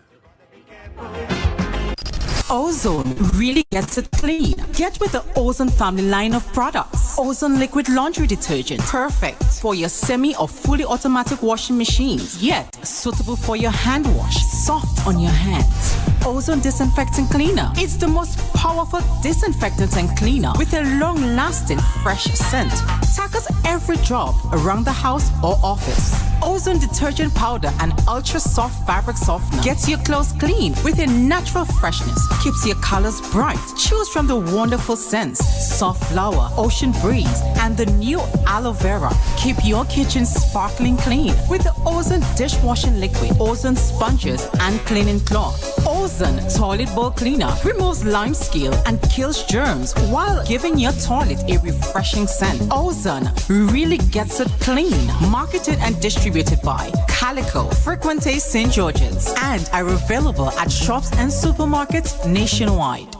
Ozone really gets it clean. Get with the Ozone family line of products. Ozone liquid laundry detergent. Perfect for your semi or fully automatic washing machines. Yet suitable for your hand wash. Soft on your hands. Ozone disinfectant cleaner. It's the most powerful disinfectant and cleaner with a long-lasting fresh scent. tackles every job around the house or office. Ozone detergent powder and ultra soft fabric softener gets your clothes clean with a natural freshness, keeps your colors bright. Choose from the wonderful scents, soft flower, ocean breeze, and the new aloe vera. Keep your kitchen sparkling clean with the Ozone dishwashing liquid, Ozone sponges, and cleaning cloth. Ozone toilet bowl cleaner removes lime scale and kills germs while giving your toilet a refreshing scent. Ozone really gets it clean. Marketed and distributed by Calico, Frequente St. George's, and are available at shops and supermarkets nationwide.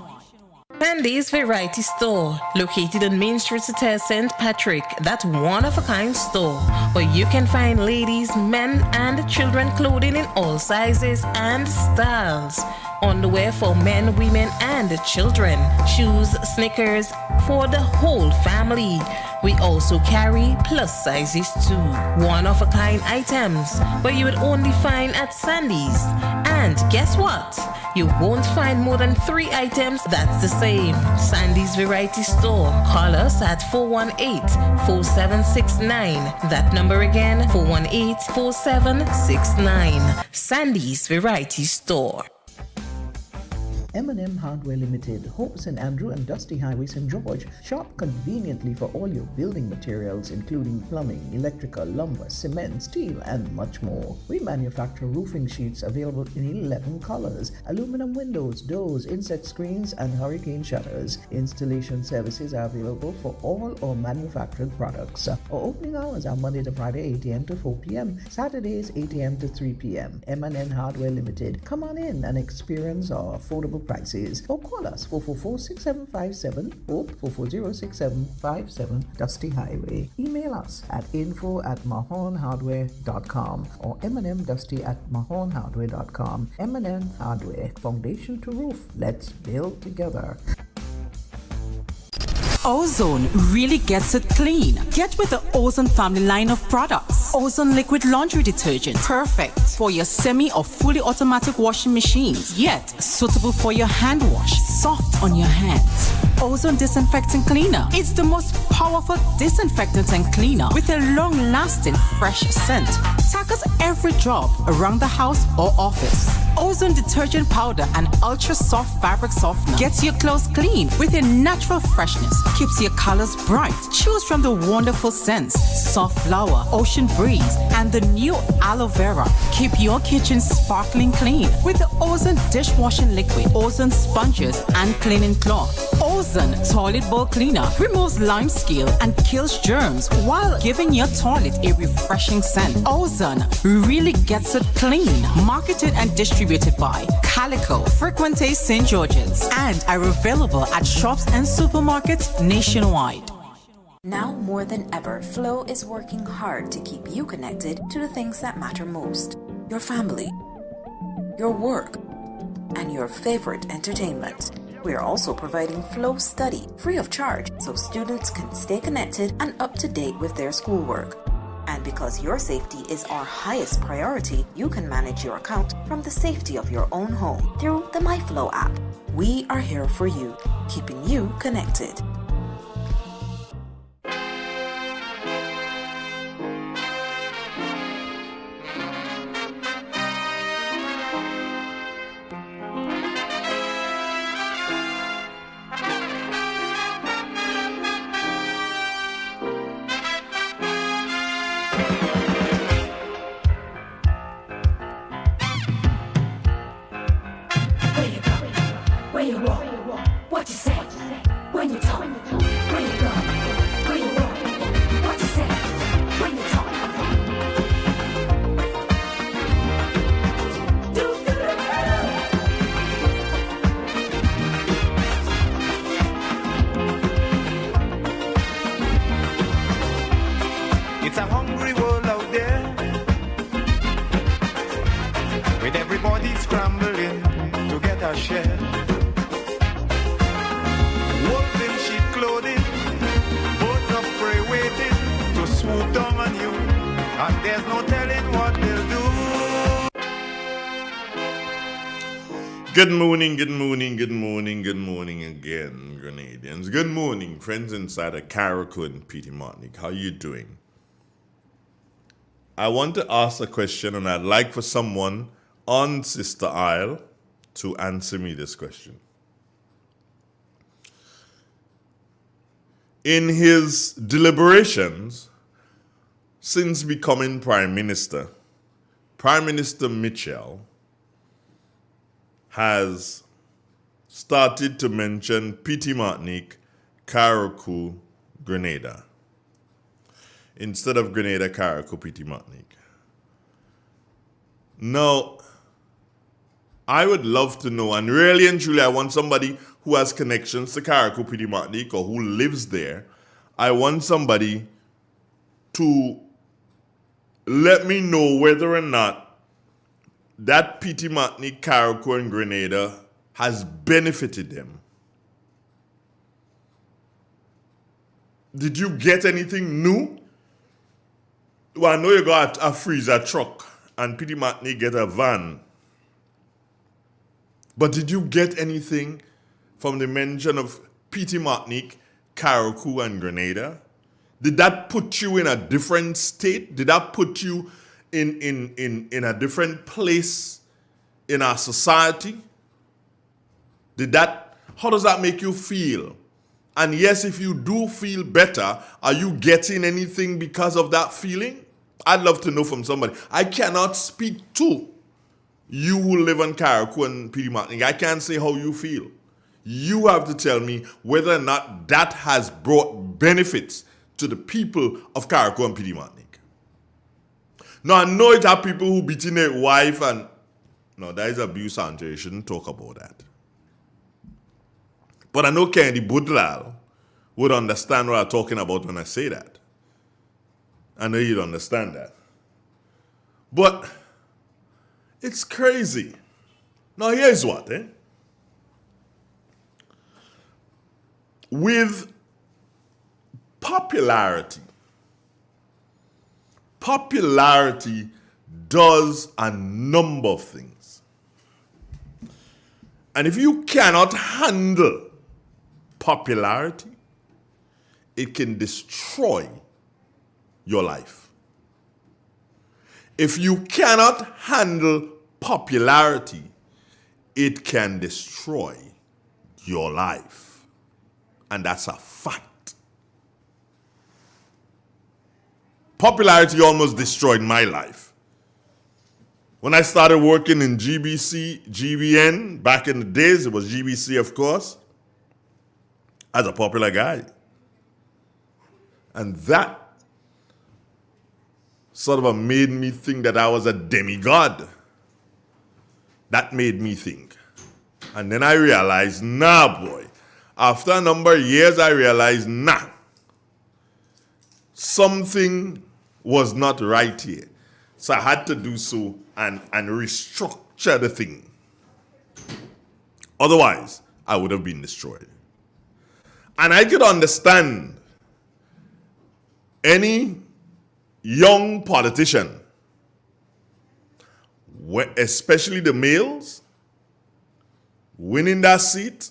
Sandy's Variety Store, located on Main Street, St. Patrick. That one-of-a-kind store where you can find ladies, men, and children clothing in all sizes and styles. Underwear for men, women, and children. Shoes, sneakers for the whole family. We also carry plus sizes too. One-of-a-kind items where you would only find at Sandy's. And guess what? You won't find more than 3 items that's the same. Sandy's Variety Store. Call us at 418-4769. That number again, 418-4769. Sandy's Variety Store. M&M Hardware Limited, Hope St. Andrew and Dusty Highway, St. George. Shop conveniently for all your building materials, including plumbing, electrical, lumber, cement, steel, and much more. We manufacture roofing sheets available in 11 colors, aluminum windows, doors, insect screens, and hurricane shutters. Installation services are available for all our manufactured products. Our opening hours are Monday to Friday, 8 a.m. to 4 p.m., Saturdays, 8 a.m. to 3 p.m. M&M Hardware Limited. Come on in and experience our affordable prices, or call us 444-6757 or 440-6757 Dusty Highway. Email us at info@mahonhardware.com or mnmdusty@mahonhardware.com. M&M Hardware, foundation to roof. Let's build together. Ozone really gets it clean. Get with the Ozone family line of products. Ozone liquid laundry detergent, perfect for your semi or fully automatic washing machines, yet suitable for your hand wash, soft on your hands. Ozone disinfectant cleaner. It's the most powerful disinfectant and cleaner with a long-lasting fresh scent. Tackles every job around the house or office. Ozone detergent powder and ultra soft fabric softener gets your clothes clean with a natural freshness, keeps your colors bright. Choose from the wonderful scents, soft flower, ocean breeze, and the new aloe vera. Keep your kitchen sparkling clean with the Ozone dishwashing liquid, Ozone sponges, and cleaning cloth. Ozone toilet bowl cleaner removes lime scale and kills germs while giving your toilet a refreshing scent. Ozone really gets it clean. Marketed and distributed by Calico, Frequente St. George's, and are available at shops and supermarkets nationwide. Now more than ever, Flow is working hard to keep you connected to the things that matter most. Your family, your work, and your favorite entertainment. We are also providing Flow Study free of charge so students can stay connected and up to date with their schoolwork. And because your safety is our highest priority, you can manage your account from the safety of your own home through the MyFlow app. We are here for you, keeping you connected. Where you walk, what you say, when you talk, where you go, where you walk, what you say, when you talk. It's a hungry world out there, with everybody scrambling to get a share. Wolves in sheep clothing, birds of prey waiting to swoop down on you, and there's no telling what they'll do. Good morning, good morning, good morning, good morning again, Grenadians. Good morning, friends inside of Carriacou and Peter Martinique. How you doing? I want to ask a question, and I'd like for someone on Sister Isle to answer me this question. In his deliberations since becoming Prime Minister, Prime Minister Mitchell has started to mention Petite Martinique, Carriacou, Grenada. Instead of Grenada, Carriacou, Petite Martinique. Now, I would love to know, and really and truly I want somebody who has connections to Carriacou, Petite Martinique, or who lives there. I want somebody to let me know whether or not that Petite Martinique, Carriacou, and Grenada has benefited them. Did you get anything new? Well, I know you got a freezer truck and Petite Martinique get a van. But did you get anything from the mention of Petite Martinique, Carriacou, and Grenada? Did that put you in a different state? Did that put you in a different place in our society? How does that make you feel? And yes, if you do feel better, are you getting anything because of that feeling? I'd love to know from somebody. I cannot speak to you who live in Carriacou and Petite Martinique. I can't say how you feel. You have to tell me whether or not that has brought benefits to the people of Carriacou and Petite Martinique. Now, I know it have people who beating their wife and... No, that is abuse, Andre. You shouldn't talk about that. But I know Kennedy Budlal would understand what I'm talking about when I say that. I know you'd understand that. But it's crazy. Now, here's what, With popularity does a number of things. And if you cannot handle popularity, it can destroy your life. If you cannot handle popularity, it can destroy your life. And that's a fact. Popularity almost destroyed my life. When I started working in GBC, GBN, back in the days, it was GBC, of course, as a popular guy. And that sort of made me think that I was a demigod. That made me think. And then I realized, nah, boy. After a number of years, I realized, nah. Something was not right here. So I had to do so and restructure the thing. Otherwise, I would have been destroyed. And I could understand any young politician, especially the males, winning that seat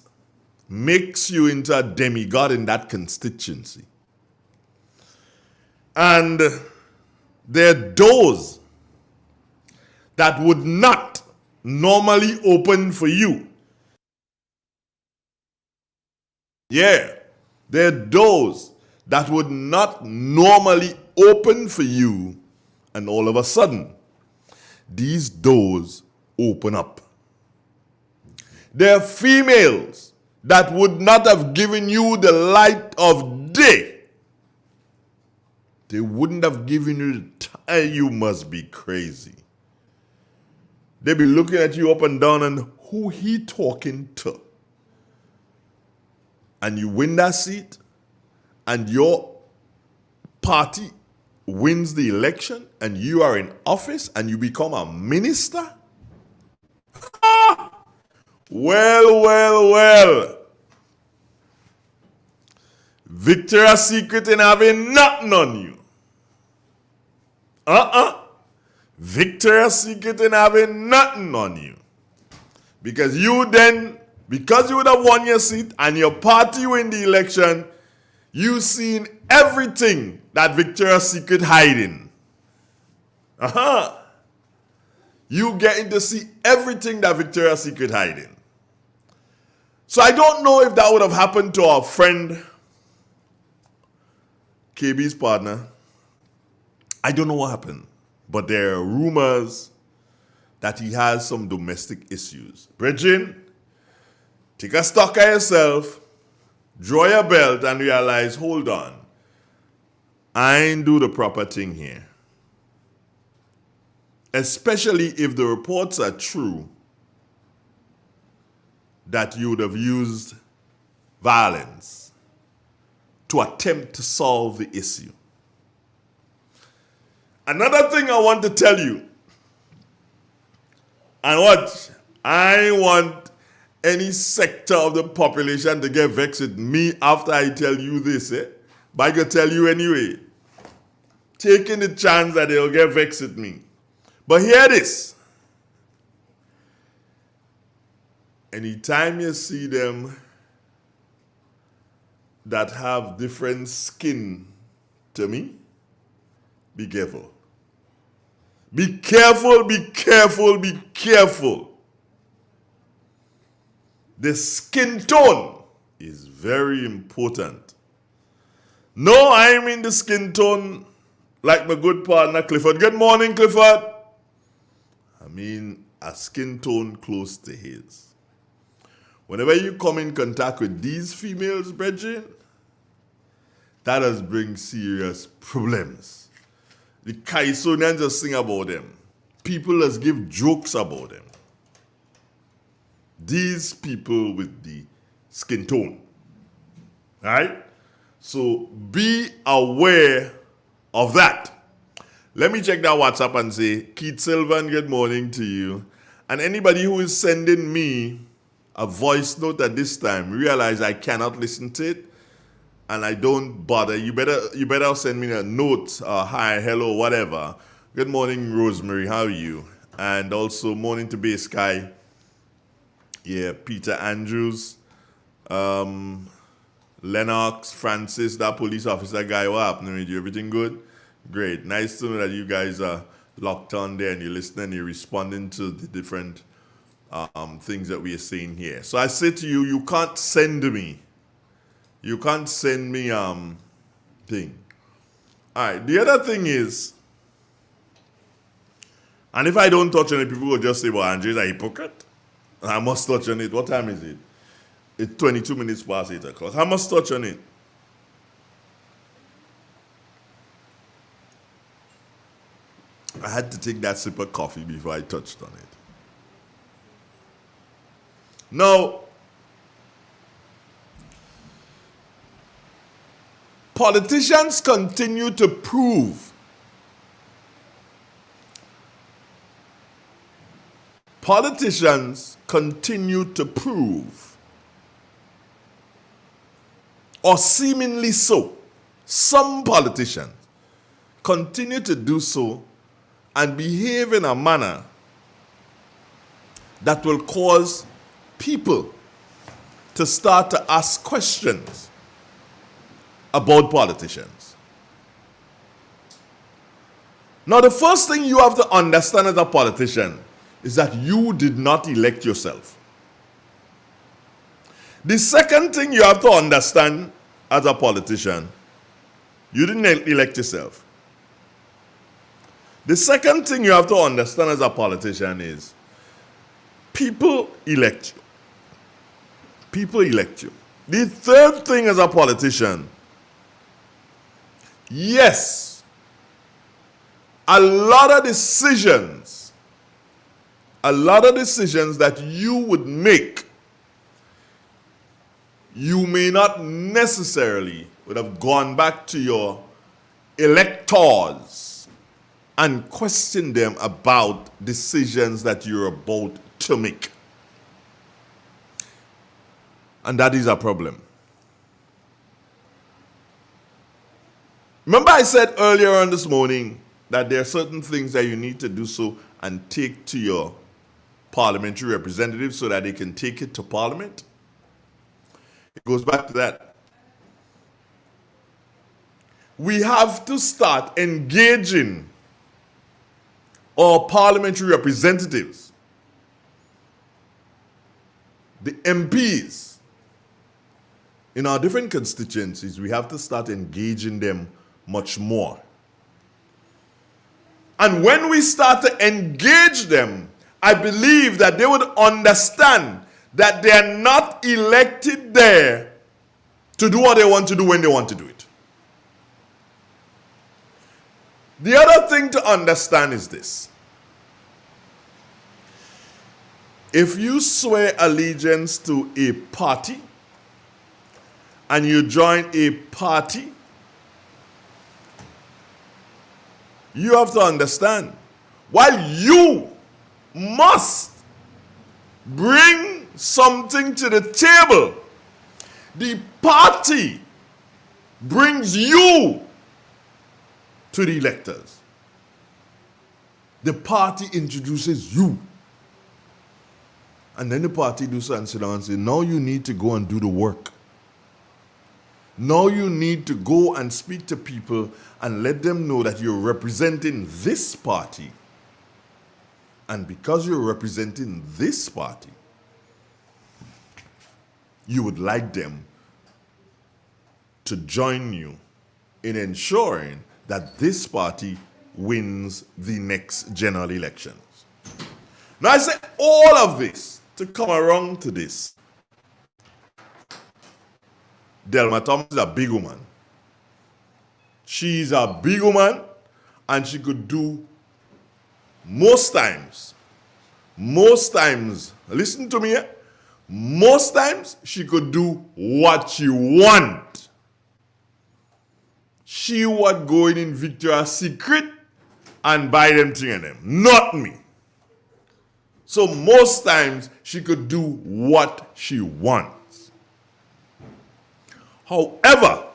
makes you into a demigod in that constituency. And there are doors that would not normally open for you. Yeah, there are doors that would not normally open for you, and all of a sudden, these doors open up. There are females that would not have given you the light of day. They wouldn't have given you the time. You must be crazy. They'd be looking at you up and down and who he talking to? And you win that seat and your party wins the election and you are in office and you become a minister? Well. Victoria's Secret in having nothing on you. Victoria's Secret in having nothing on you. Because you would have won your seat and your party win the election, you seen everything that Victoria's Secret hiding. You getting to see everything that Victoria's Secret hiding. So I don't know if that would have happened to our friend, KB's partner. I don't know what happened. But there are rumors that he has some domestic issues. Bridget, take a stock of yourself, draw your belt, and realize, hold on, I ain't do the proper thing here. Especially if the reports are true that you would have used violence to attempt to solve the issue. Another thing I want to tell you, and what I want any sector of the population to get vexed with me after I tell you this, but I can tell you anyway, taking the chance that they'll get vexed with me. But hear this. Anytime you see them that have different skin to me, be careful. Be careful, be careful, be careful. The skin tone is very important. No, I mean the skin tone like my good partner Clifford. Good morning, Clifford. I mean a skin tone close to his. Whenever you come in contact with these females, Bridget, that does bring serious problems. The Kaisonians just sing about them. People just give jokes about them. These people with the skin tone. Right? So be aware of that. Let me check that WhatsApp and say, Keith Sylvan, good morning to you. And anybody who is sending me a voice note at this time, realize I cannot listen to it. And I don't bother. You better send me a note, hi, hello, whatever. Good morning, Rosemary. How are you? And also morning to Bay Sky. Yeah, Peter Andrews, Lennox, Francis, that police officer guy. What happened with you? Everything good? Great. Nice to know that you guys are locked on there and you're listening. You're responding to the different things that we are saying here. So I say to you, you can't send me. You can't send me thing. All right. The other thing is, and if I don't touch on it, people will just say, well, Andrew's a hypocrite. I must touch on it. What time is it? It's 22 minutes past 8 o'clock. I must touch on it. I had to take that sip of coffee before I touched on it. Now, politicians continue to prove or seemingly so, some politicians continue to do so and behave in a manner that will cause people to start to ask questions about politicians. Now, the first thing you have to understand as a politician is that you did not elect yourself. The second thing you have to understand as a politician, you didn't elect yourself. The second thing you have to understand as a politician is people elect you. People elect you. The third thing as a politician, yes, a lot of decisions that you would make, you may not necessarily would have gone back to your electors and questioned them about decisions that you're about to make. And that is a problem. Remember I said earlier on this morning that there are certain things that you need to do so and take to your parliamentary representatives so that they can take it to parliament. It goes back to that. We have to start engaging our parliamentary representatives, the MPs in our different constituencies. We have to start engaging them much more. And when we start to engage them, I believe that they would understand that they are not elected there to do what they want to do when they want to do it. The other thing to understand is this. If you swear allegiance to a party and you join a party, you have to understand, while you must bring something to the table, the party brings you to the electors. The party introduces you. And then the party do so and sit down and say, now you need to go and do the work. Now you need to go and speak to people and let them know that you're representing this party. And because you're representing this party, you would like them to join you in ensuring that this party wins the next general elections. Now I say all of this to come around to this. Delma Thomas is a big woman. She's a big woman, and she could do most times, listen to me, most times she could do what she want. She would go in Victoria's Secret and buy them thing in them, not me. So most times she could do what she wants. However,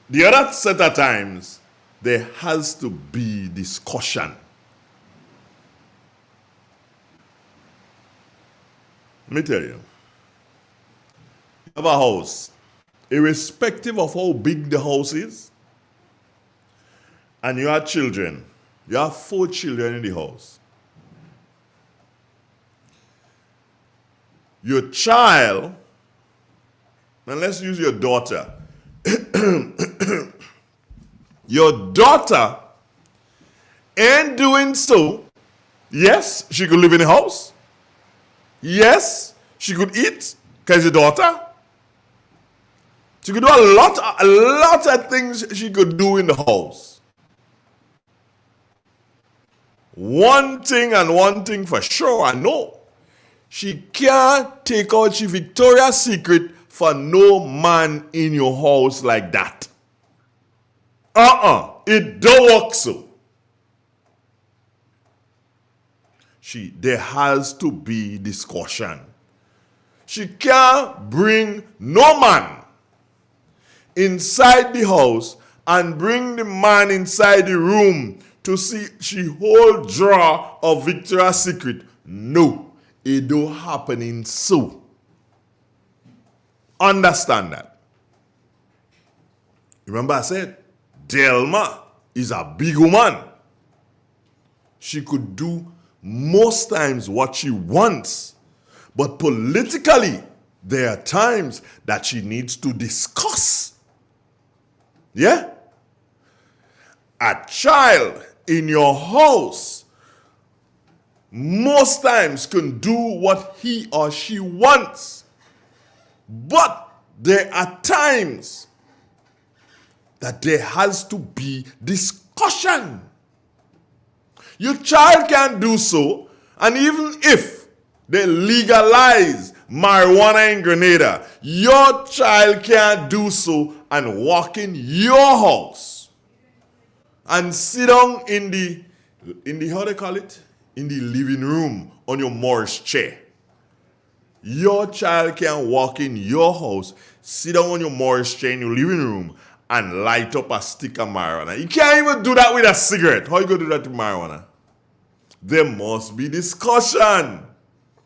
the other set of times, there has to be discussion. Let me tell you. You have a house. Irrespective of how big the house is, and you have children. You have 4 children in the house. Your child, and let's use your daughter. Your daughter ain't doing so. Yes, she could live in the house. Yes, she could eat because your daughter. She could do a lot of things she could do in the house. One thing for sure I know. She can't take out she Victoria's Secret for no man in your house like that. It don't work so. There has to be discussion. She can't bring no man inside the house and bring the man inside the room to see she whole drawer of Victoria's Secret. No, it don't happen in so. Understand that. Remember I said, Delma is a big woman. She could do most times what she wants. But politically, there are times that she needs to discuss. Yeah? A child in your house most times can do what he or she wants. But there are times that there has to be discussion. Your child can do so, and even if they legalize marijuana in Grenada, your child can't do so and walk in your house and sit down in the how they call it? In the living room on your Morris chair. Your child can walk in your house, sit down on your Morris chair in your living room and light up a stick of marijuana. You can't even do that with a cigarette. How you going to do that with marijuana? there must be discussion.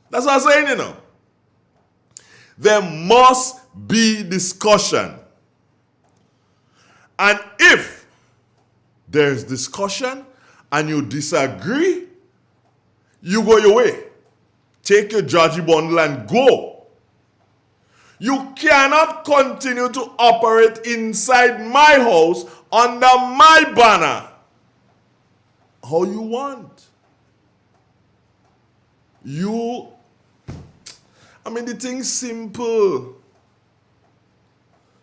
That's what I'm saying, you know. There must be discussion. And if there's discussion and you disagree, you go your way. Take your judgy bundle and go. You cannot continue to operate inside my house under my banner how you want. The thing's simple.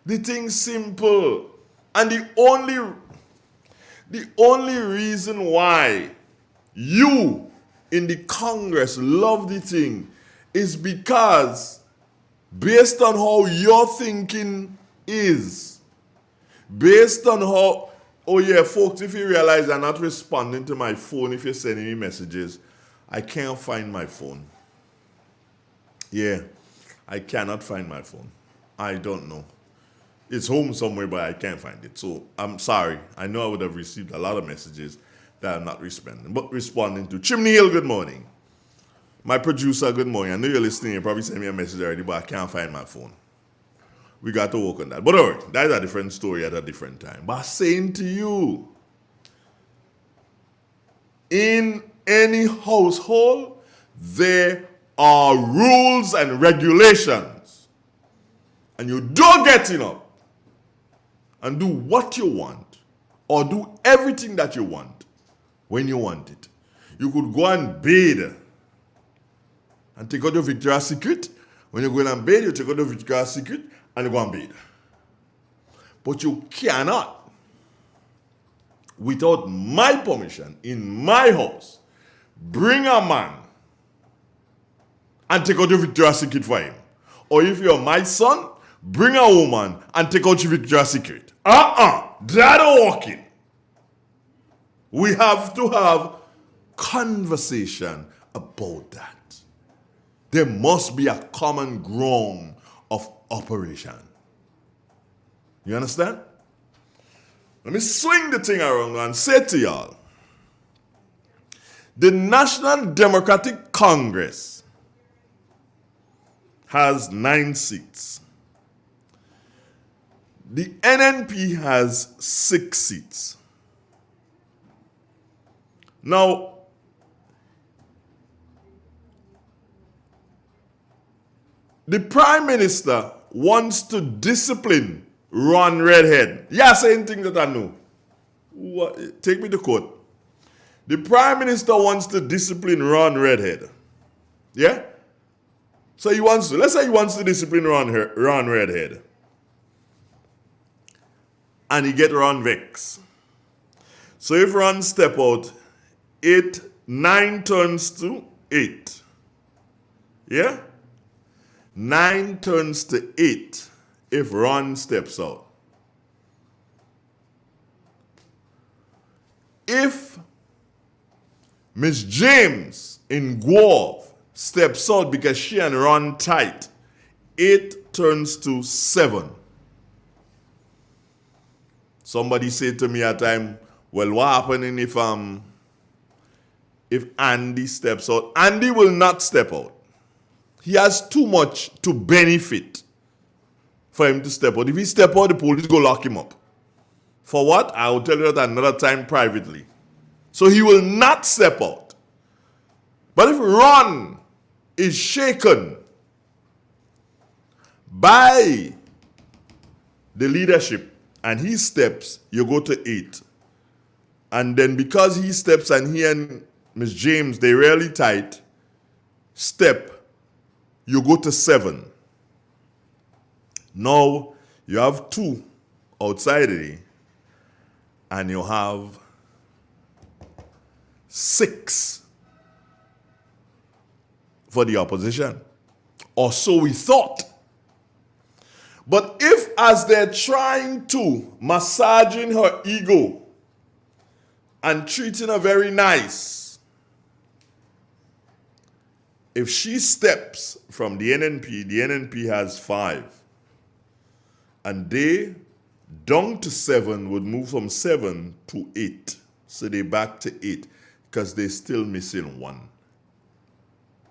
The thing's simple. And the only reason why you in the Congress love the thing is because based on how your thinking is, based on how, oh yeah, folks, if you realize I'm not responding to my phone if you're sending me messages, I can't find my phone. Yeah, I cannot find my phone. I don't know. It's home somewhere, but I can't find it. So I'm sorry. I know I would have received a lot of messages that I'm not responding to. Chimney Hill, good morning. My producer, good morning. I know you're listening. You probably sent me a message already, but I can't find my phone. We got to work on that. But all right, that's a different story at a different time. But I'm saying to you, in any household, there are rules and regulations. And you don't get up and do what you want or do everything that you want when you want it. You could go and bathe and take out your Victoria's Secret. When you go and bathe, you take out your Victoria's Secret and you go and bathe. But you cannot, without my permission, in my house, bring a man and take out your Victoria's Secret for him. Or if you're my son, bring a woman and take out your Victoria's Secret. That don't work in. We have to have conversation about that. There must be a common ground of operation. You understand? Let me swing the thing around and say to y'all, the National Democratic Congress has 9 seats. The NNP has 6 seats. Now, the Prime Minister wants to discipline Ron Redhead. Yeah, saying things that I know. What? Take me to court. The Prime Minister wants to discipline Ron Redhead. Yeah? So he wants to, let's say he wants to discipline Ron Redhead. And he get Ron vex. So if Ron step out, 9 turns to 8. Yeah? 9 turns to 8 if Ron steps out. If Miss James in Guelph steps out because she and Ron tight, 8 turns to 7. Somebody said to me at time, well, what happening if Andy steps out? Andy will not step out. He has too much to benefit for him to step out. If he step out, the police go lock him up. For what? I will tell you that another time privately. So he will not step out. But if Ron is shaken by the leadership and he steps, you go to 8. And then because he steps and he and Miss James, they really tight, step, you go to 7. Now you have 2 outside it, and you have 6 for the opposition. Or so we thought. But if, as they're trying to massaging her ego and treating her very nice, if she steps from the NNP has 5. And they, down to 7, would move from 7 to 8. So they back to 8. because they're still missing one.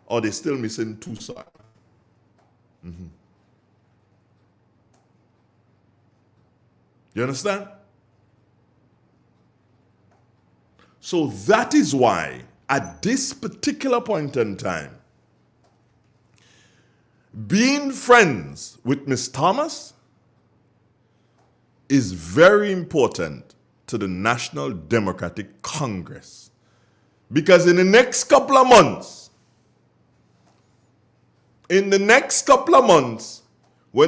Or they're still missing two, sorry. You understand? So that is why, at this particular point in time, being friends with Miss Thomas is very important to the National Democratic Congress. Because in the next couple of months, when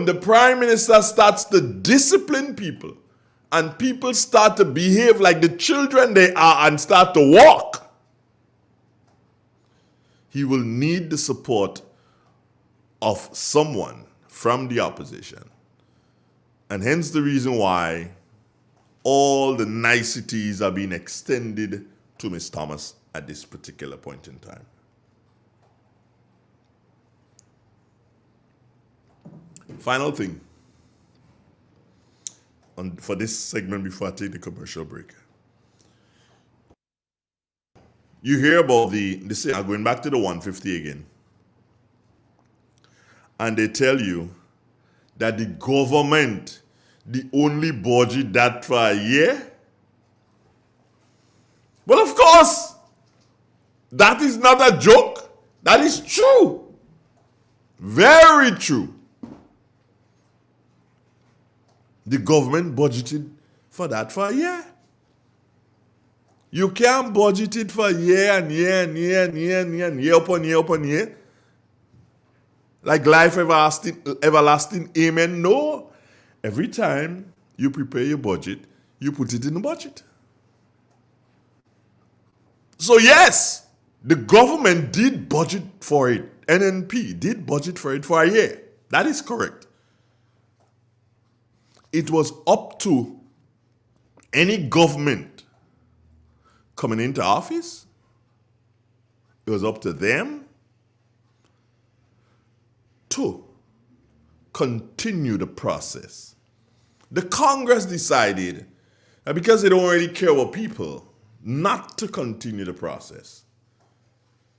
the Prime Minister starts to discipline people and people start to behave like the children they are and start to walk, he will need the support of someone from the opposition. And hence the reason why all the niceties are being extended to Ms. Thomas at this particular point in time. Final thing for this segment before I take the commercial break. You hear about I'm going back to the 150 again. And they tell you that the government, the only budget that for a year. Well, of course, that is not a joke. That is true. Very true. The government budgeted for that for a year. You can't budget it for year and year and year and year and year and year upon year upon year. Like life everlasting, amen. No. Every time you prepare your budget, you put it in the budget. So yes, the government did budget for it. NNP did budget for it for a year. That is correct. It was up to any government coming into office. It was up to them to continue the process. The Congress decided that because they don't really care about people, not to continue the process.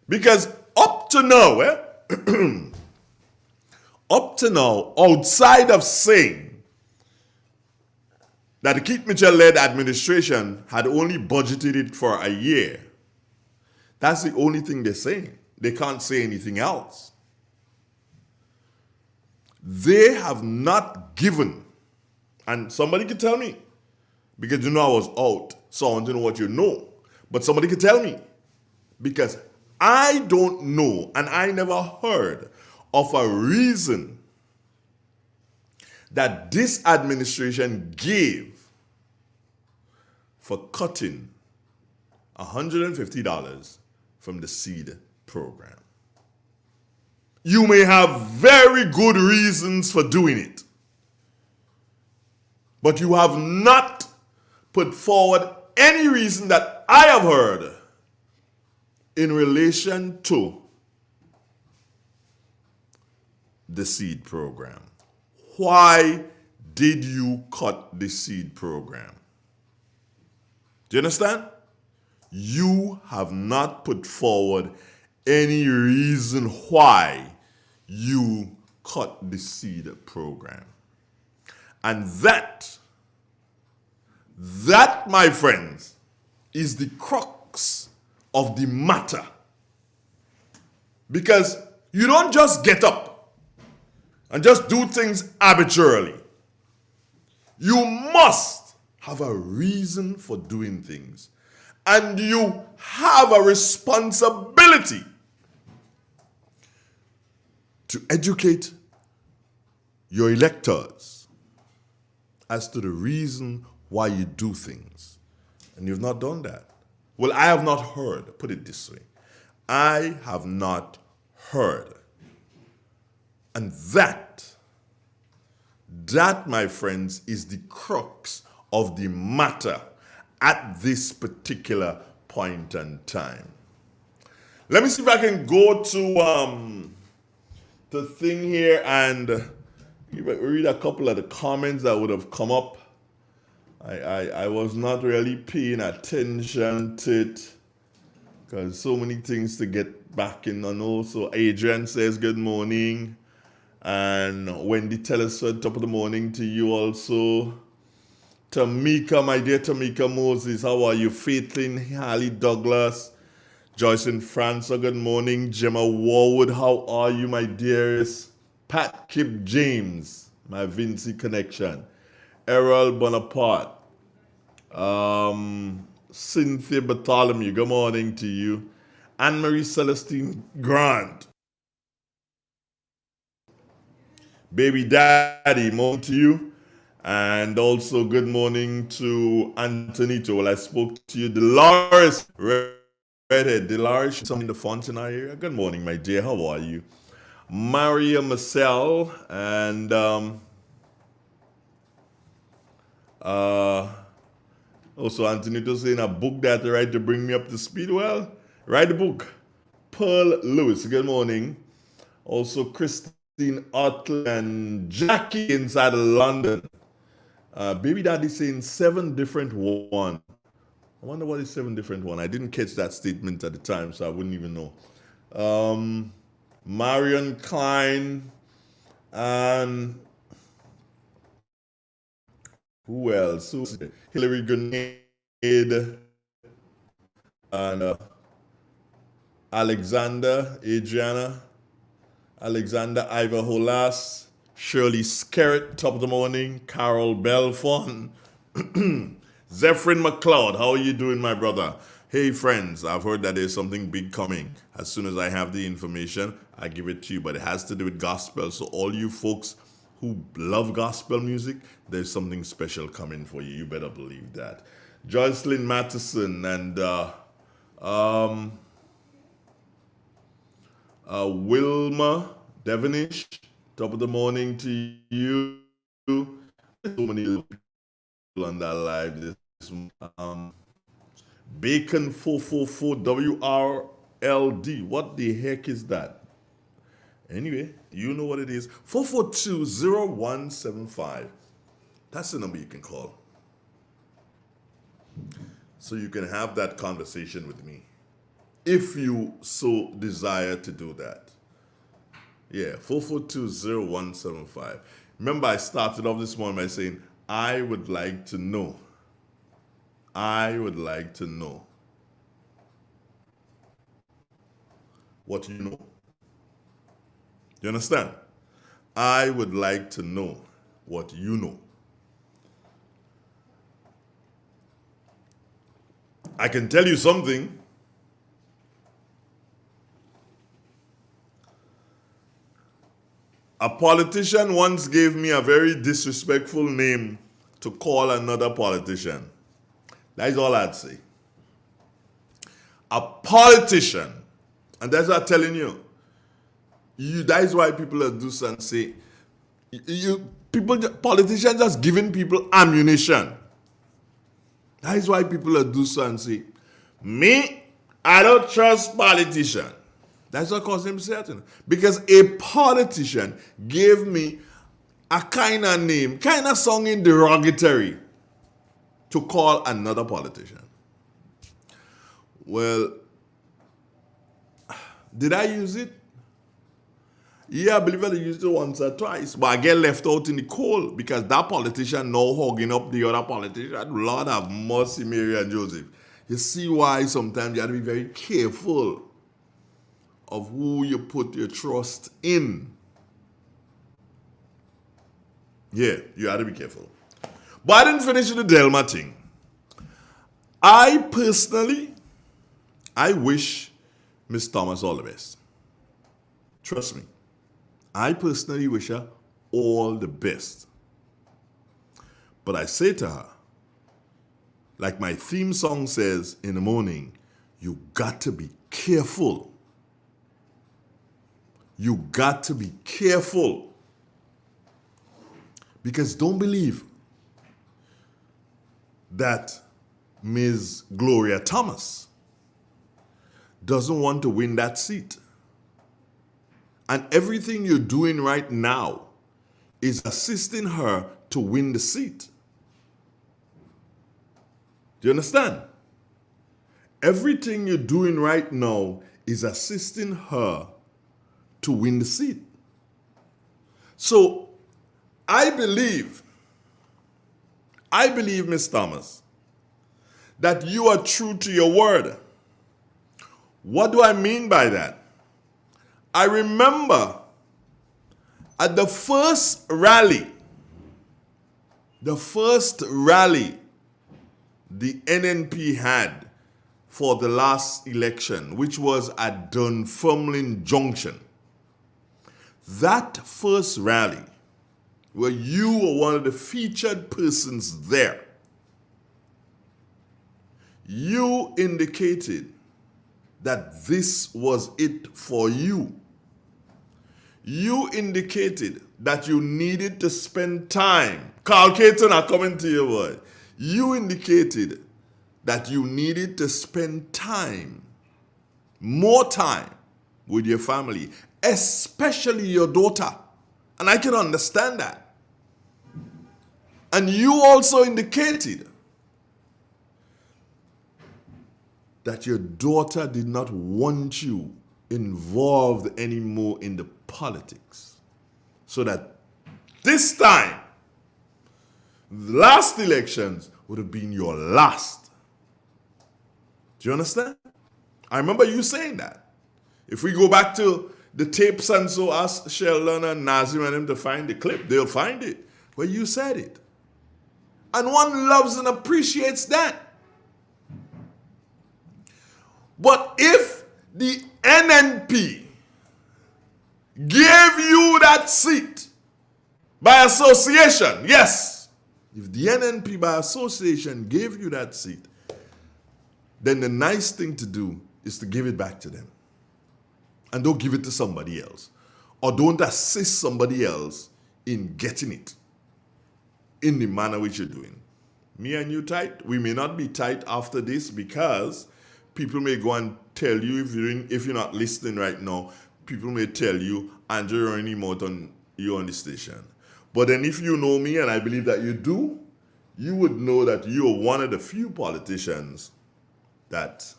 Because up to now, outside of saying that the Keith Mitchell-led administration had only budgeted it for a year, that's the only thing they're saying. They can't say anything else. They have not given, and somebody could tell me, because you know I was out, so I want to know what you know. But somebody could tell me, because I don't know, and I never heard of a reason that this administration gave for cutting $150 from the seed program. You may have very good reasons for doing it, but you have not put forward any reason that I have heard in relation to the seed program. Why did you cut the seed program? Do you understand? You have not put forward any reason why you cut the seed program. And that, my friends, is the crux of the matter. Because you don't just get up and just do things arbitrarily. You must have a reason for doing things. And you have a responsibility to educate your electors as to the reason why you do things. And you've not done that. Well, I have not heard, put it this way. I have not heard. And that, my friends, is the crux of the matter at this particular point in time. Let me see if I can go to the thing here and read a couple of the comments that would have come up. I was not really paying attention to it. Because so many things to get back in on. Also, Adrian says good morning. And Wendy Tellerson, top of the morning to you also. Tamika, my dear Tamika Moses, how are you? Faithlin Hallie Douglas, Joyce in France, good morning. Gemma Warwood, how are you, my dearest? Pat Kip James, my Vinci connection. Errol Bonaparte, Cynthia Bartholomew, good morning to you. Anne-Marie Celestine Grant, Baby Daddy, morning to you. And also good morning to Antonito. Well, I spoke to you. Dolores Redhead. Dolores, some in the font in our area. Good morning, my dear. How are you? Maria Marcel and also Antonito saying a book that I write to bring me up to speed. Well, write the book. Pearl Lewis, good morning. Also Christine Otley and Jackie inside of London. Baby Daddy saying 7 different one. I wonder what is 7 different one. I didn't catch that statement at the time, so I wouldn't even know. Marion Klein and who else? Hillary Grenade and Alexander, Adriana, Alexander Ivor Holas, Shirley Skerritt, top of the morning, Carol Belfon, Zephyrin McLeod, how are you doing, my brother? Hey, friends, I've heard that there's something big coming. As soon as I have the information, I give it to you, but it has to do with gospel. So all you folks who love gospel music, there's something special coming for you. You better believe that. Jocelyn Matheson and Wilma Devonish, top of the morning to you. So many people on that live. This Bacon 444 WRLD. What the heck is that? Anyway, you know what it is. 442-0175. That's the number you can call. So you can have that conversation with me. If you so desire to do that. Yeah, 442-0175. Remember, I started off this morning by saying, I would like to know. I would like to know what you know. You understand? I would like to know what you know. I can tell you something. A politician once gave me a very disrespectful name to call another politician. That is all I'd say. A politician. And that's what I'm telling you. That is why people do and say, politicians just giving people ammunition. That is why people do and say, me, I don't trust politicians. That's what caused him certain. Because a politician gave me a kind of name, kind of sounding derogatory to call another politician. Well, did I use it? Yeah, I believe I used it once or twice. But I get left out in the cold because that politician now hugging up the other politician. Lord have mercy, Mary and Joseph. You see why sometimes you have to be very careful of who you put your trust in. Yeah, you have to be careful. But I didn't finish the Delma thing. I personally, I wish Miss Thomas all the best. Trust me. I personally wish her all the best. But I say to her, like my theme song says in the morning, you got to be careful. You got to be careful. Because don't believe that Ms. Gloria Thomas doesn't want to win that seat. And everything you're doing right now is assisting her to win the seat. Do you understand? Everything you're doing right now is assisting her to win the seat. So I believe, Miss Thomas, that you are true to your word. What do I mean by that? I remember at the first rally the NNP had for the last election, which was at Dunfermline Junction. That first rally, where you were one of the featured persons there, you indicated that this was it for you. You indicated that you needed to spend time. Carl Caton, I'm coming to you, boy. You indicated that you needed to spend time, more time, with your family, especially your daughter. And I can understand that. And you also indicated that your daughter did not want you involved anymore in the politics. So that this time, the last elections would have been your last. Do you understand? I remember you saying that. If we go back to the tapes and so ask Sheldon and Nazim and them to find the clip, they'll find it where you said it. And one loves and appreciates that. But if the NNP gave you that seat by association, yes, if the NNP by association gave you that seat, then the nice thing to do is to give it back to them. And don't give it to somebody else. Or don't assist somebody else in getting it in the manner which you're doing. Me and you tight? We may not be tight after this because people may go and tell you, if you're not listening right now, people may tell you, Andrew, you're any more on you on the station. But then if you know me, and I believe that you do, you would know that you are one of the few politicians that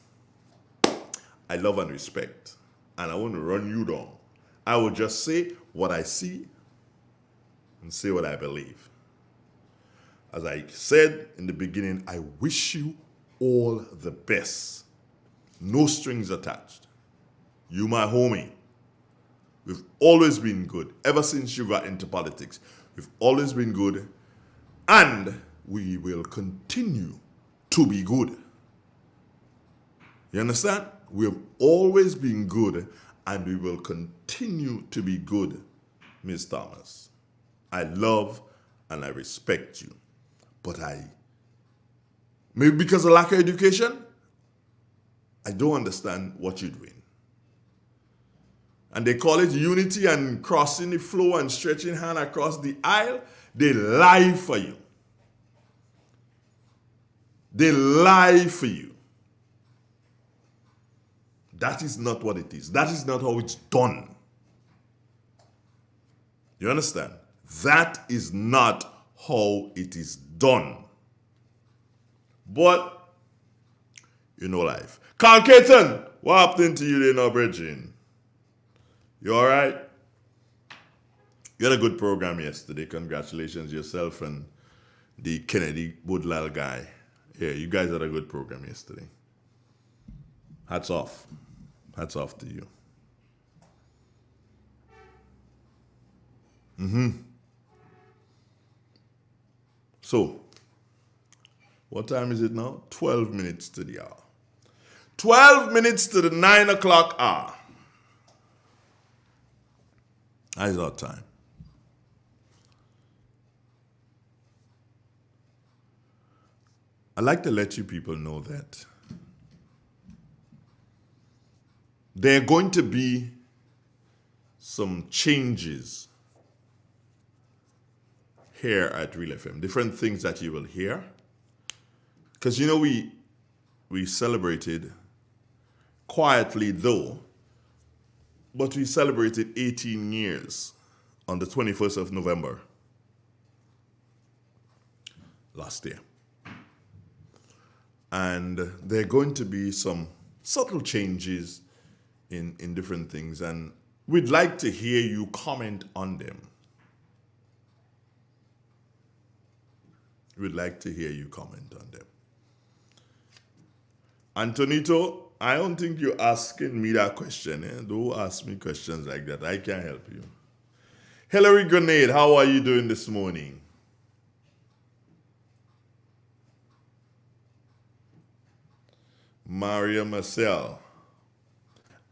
I love and respect. And I want to run you down. I will just say what I see and say what I believe. As I said in the beginning, I wish you all the best. No strings attached. You, my homie. We've always been good. Ever since you got into politics, we've always been good. And we will continue to be good. You understand? We have always been good, and we will continue to be good, Ms. Thomas. I love and I respect you. But maybe because of lack of education, I don't understand what you're doing. And they call it unity and crossing the floor and stretching hand across the aisle. They lie for you. They lie for you. That is not what it is. That is not how it's done. You understand? That is not how it is done. But, you know life. Carl Caton, what happened to you there now, Bridging? You all right? You had a good program yesterday. Congratulations yourself and the Kennedy Budlal guy. Yeah, you guys had a good program yesterday. Hats off. Hats off to you. So, what time is it now? 12 minutes to the hour. 12 minutes to the 9 o'clock hour. That is our time. I'd like to let you people know that there are going to be some changes here at Real FM. Different things that you will hear. Because, you know, we celebrated quietly though, but we celebrated 18 years on the 21st of November last year. And there are going to be some subtle changes in different things, and we'd like to hear you comment on them. We'd like to hear you comment on them. Antonito, I don't think you're asking me that question. Don't ask me questions like that. I can't help you. Hillary Grenade, how are you doing this morning? Maria Marcel.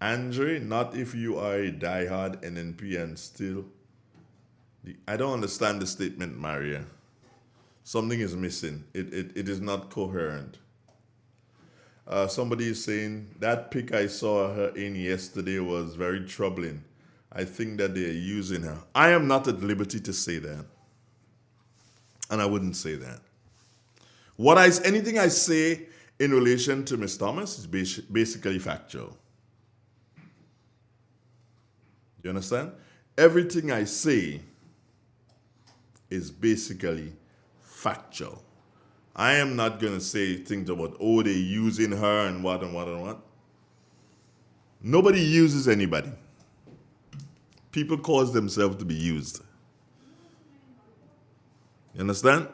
Andre, not if you are a diehard NNP and still. I don't understand the statement, Maria. Something is missing. It is not coherent. Somebody is saying that pic I saw her in yesterday was very troubling. I think that they are using her. I am not at liberty to say that. And I wouldn't say that. Anything I say in relation to Ms. Thomas is basically factual. You understand? Everything I say is basically factual. I am not going to say things about, they're using her and what and what and what. Nobody uses anybody. People cause themselves to be used. You understand?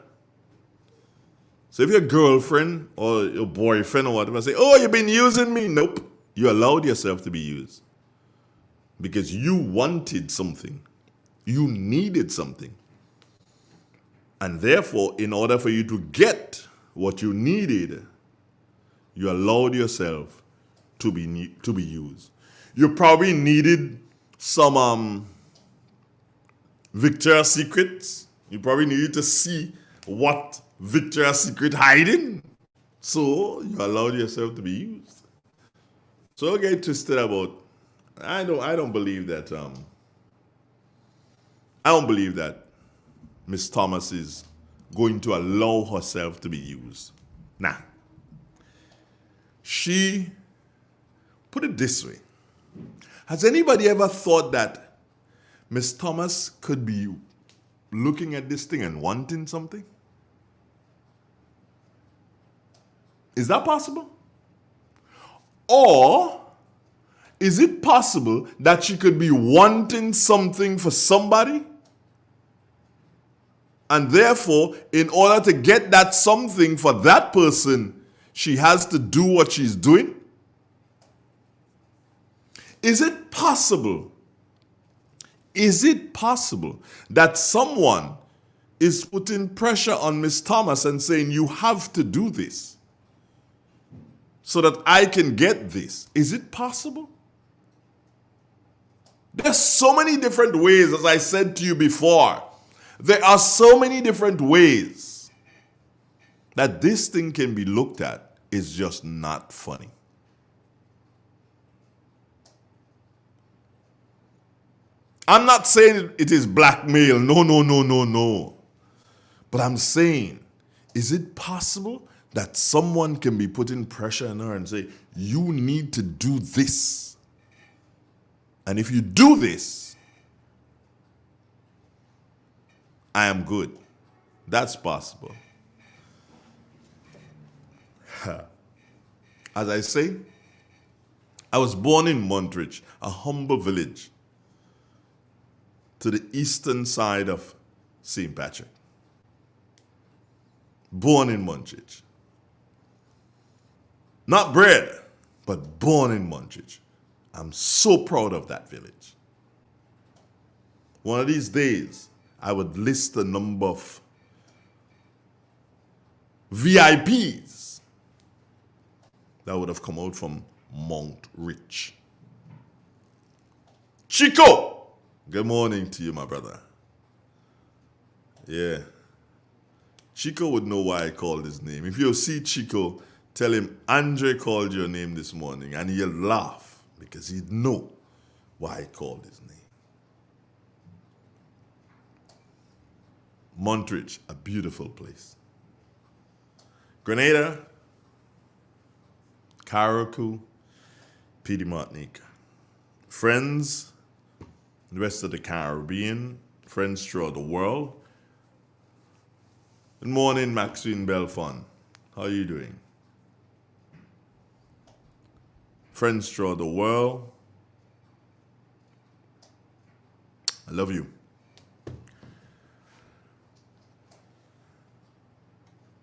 So if your girlfriend or your boyfriend or whatever say, you've been using me. Nope. You allowed yourself to be used. Because you wanted something. You needed something. And therefore, in order for you to get what you needed, you allowed yourself to be used. You probably needed some Victoria's Secrets. You probably needed to see what Victoria's Secret hiding. So you allowed yourself to be used. So don't get twisted about. I don't believe that. I don't believe that Miss Thomas is going to allow herself to be used. Nah. She put it this way. Has anybody ever thought that Miss Thomas could be looking at this thing and wanting something? Is that possible? Or is it possible that she could be wanting something for somebody? And therefore, in order to get that something for that person, she has to do what she's doing? Is it possible? Is it possible that someone is putting pressure on Miss Thomas and saying, you have to do this so that I can get this? Is it possible? There's so many different ways, as I said to you before. There are so many different ways that this thing can be looked at. It's just not funny. I'm not saying it is blackmail. No. But I'm saying, is it possible that someone can be putting pressure on her and say, you need to do this? And if you do this, I am good. That's possible. As I say, I was born in Montreal, a humble village to the eastern side of St. Patrick. Born in Montreal. Not bred, but born in Montreal. I'm so proud of that village. One of these days, I would list the number of VIPs that would have come out from Mount Rich. Chico! Good morning to you, my brother. Yeah. Chico would know why I called his name. If you see Chico, tell him Andre called your name this morning, and he'll laugh because he'd know why I called his name. Montreal, a beautiful place. Grenada, Carriacou, Petite Martinique. Friends, the rest of the Caribbean, friends throughout the world. Good morning, Maxine Belfon. How are you doing? friends throughout the world, I love you.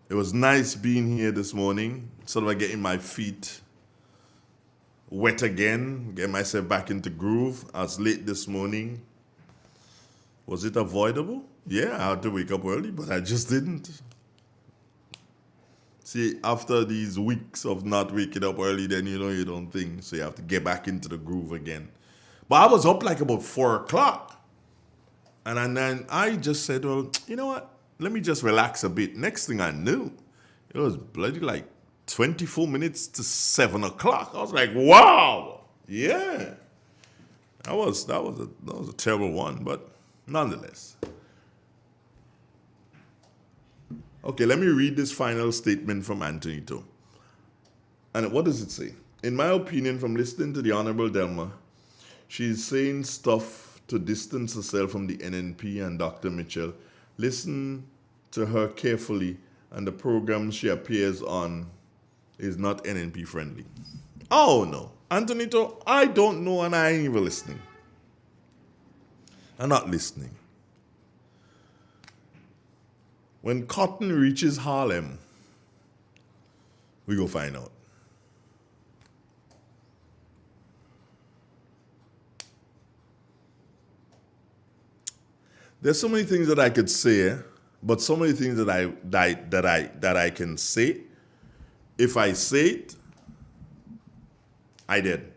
It was nice being here this morning, sort of getting my feet wet again, getting myself back into groove. I was late this morning. Was it avoidable? Yeah, I had to wake up early, but I just didn't. See, after these weeks of not waking up early, then you don't think, so you have to get back into the groove again. But I was up like about 4 o'clock. And then I just said, well, you know what? Let me just relax a bit. Next thing I knew, it was bloody like 24 minutes to 7 o'clock. I was like, wow, yeah. That was a terrible one, but nonetheless. Okay, let me read this final statement from Antonito. And what does it say? In my opinion, from listening to the Honorable Delma, she's saying stuff to distance herself from the NNP and Dr. Mitchell. Listen to her carefully, and the program she appears on is not NNP friendly. Oh no, Antonito, I don't know, and I ain't even listening. I'm not listening. When cotton reaches Harlem, we go find out. There's so many things that I could say, but so many things that I can say. If I say it, I did.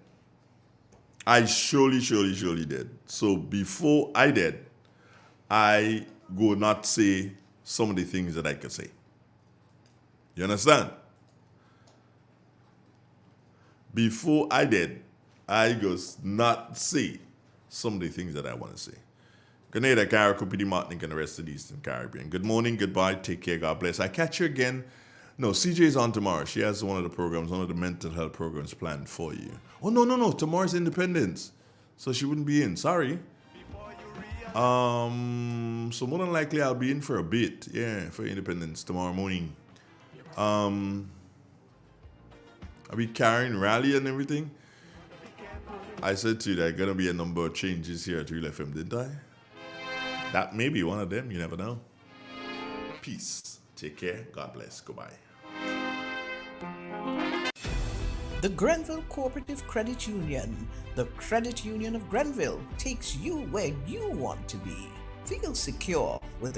I surely did. So before I did, I go not say some of the things that I could say. You understand? Before I did, I go not say some of the things that I want to say. Good night, Caribbean, Martin, and the rest of the Eastern Caribbean. Good morning, goodbye, take care, God bless. I catch you again. No, CJ's on tomorrow. She has one of the programs, one of the mental health programs planned for you. Oh, no. Tomorrow's Independence. So she wouldn't be in. Sorry. So more than likely I'll be in for a bit. Yeah, for Independence tomorrow morning. I'll be carrying rally and everything. I said to you there are going to be a number of changes here at Real FM, didn't I? That may be one of them. You never know. Peace. Take care. God bless. Goodbye. The Grenville Cooperative Credit Union, the credit union of Grenville, takes you where you want to be. Feel secure with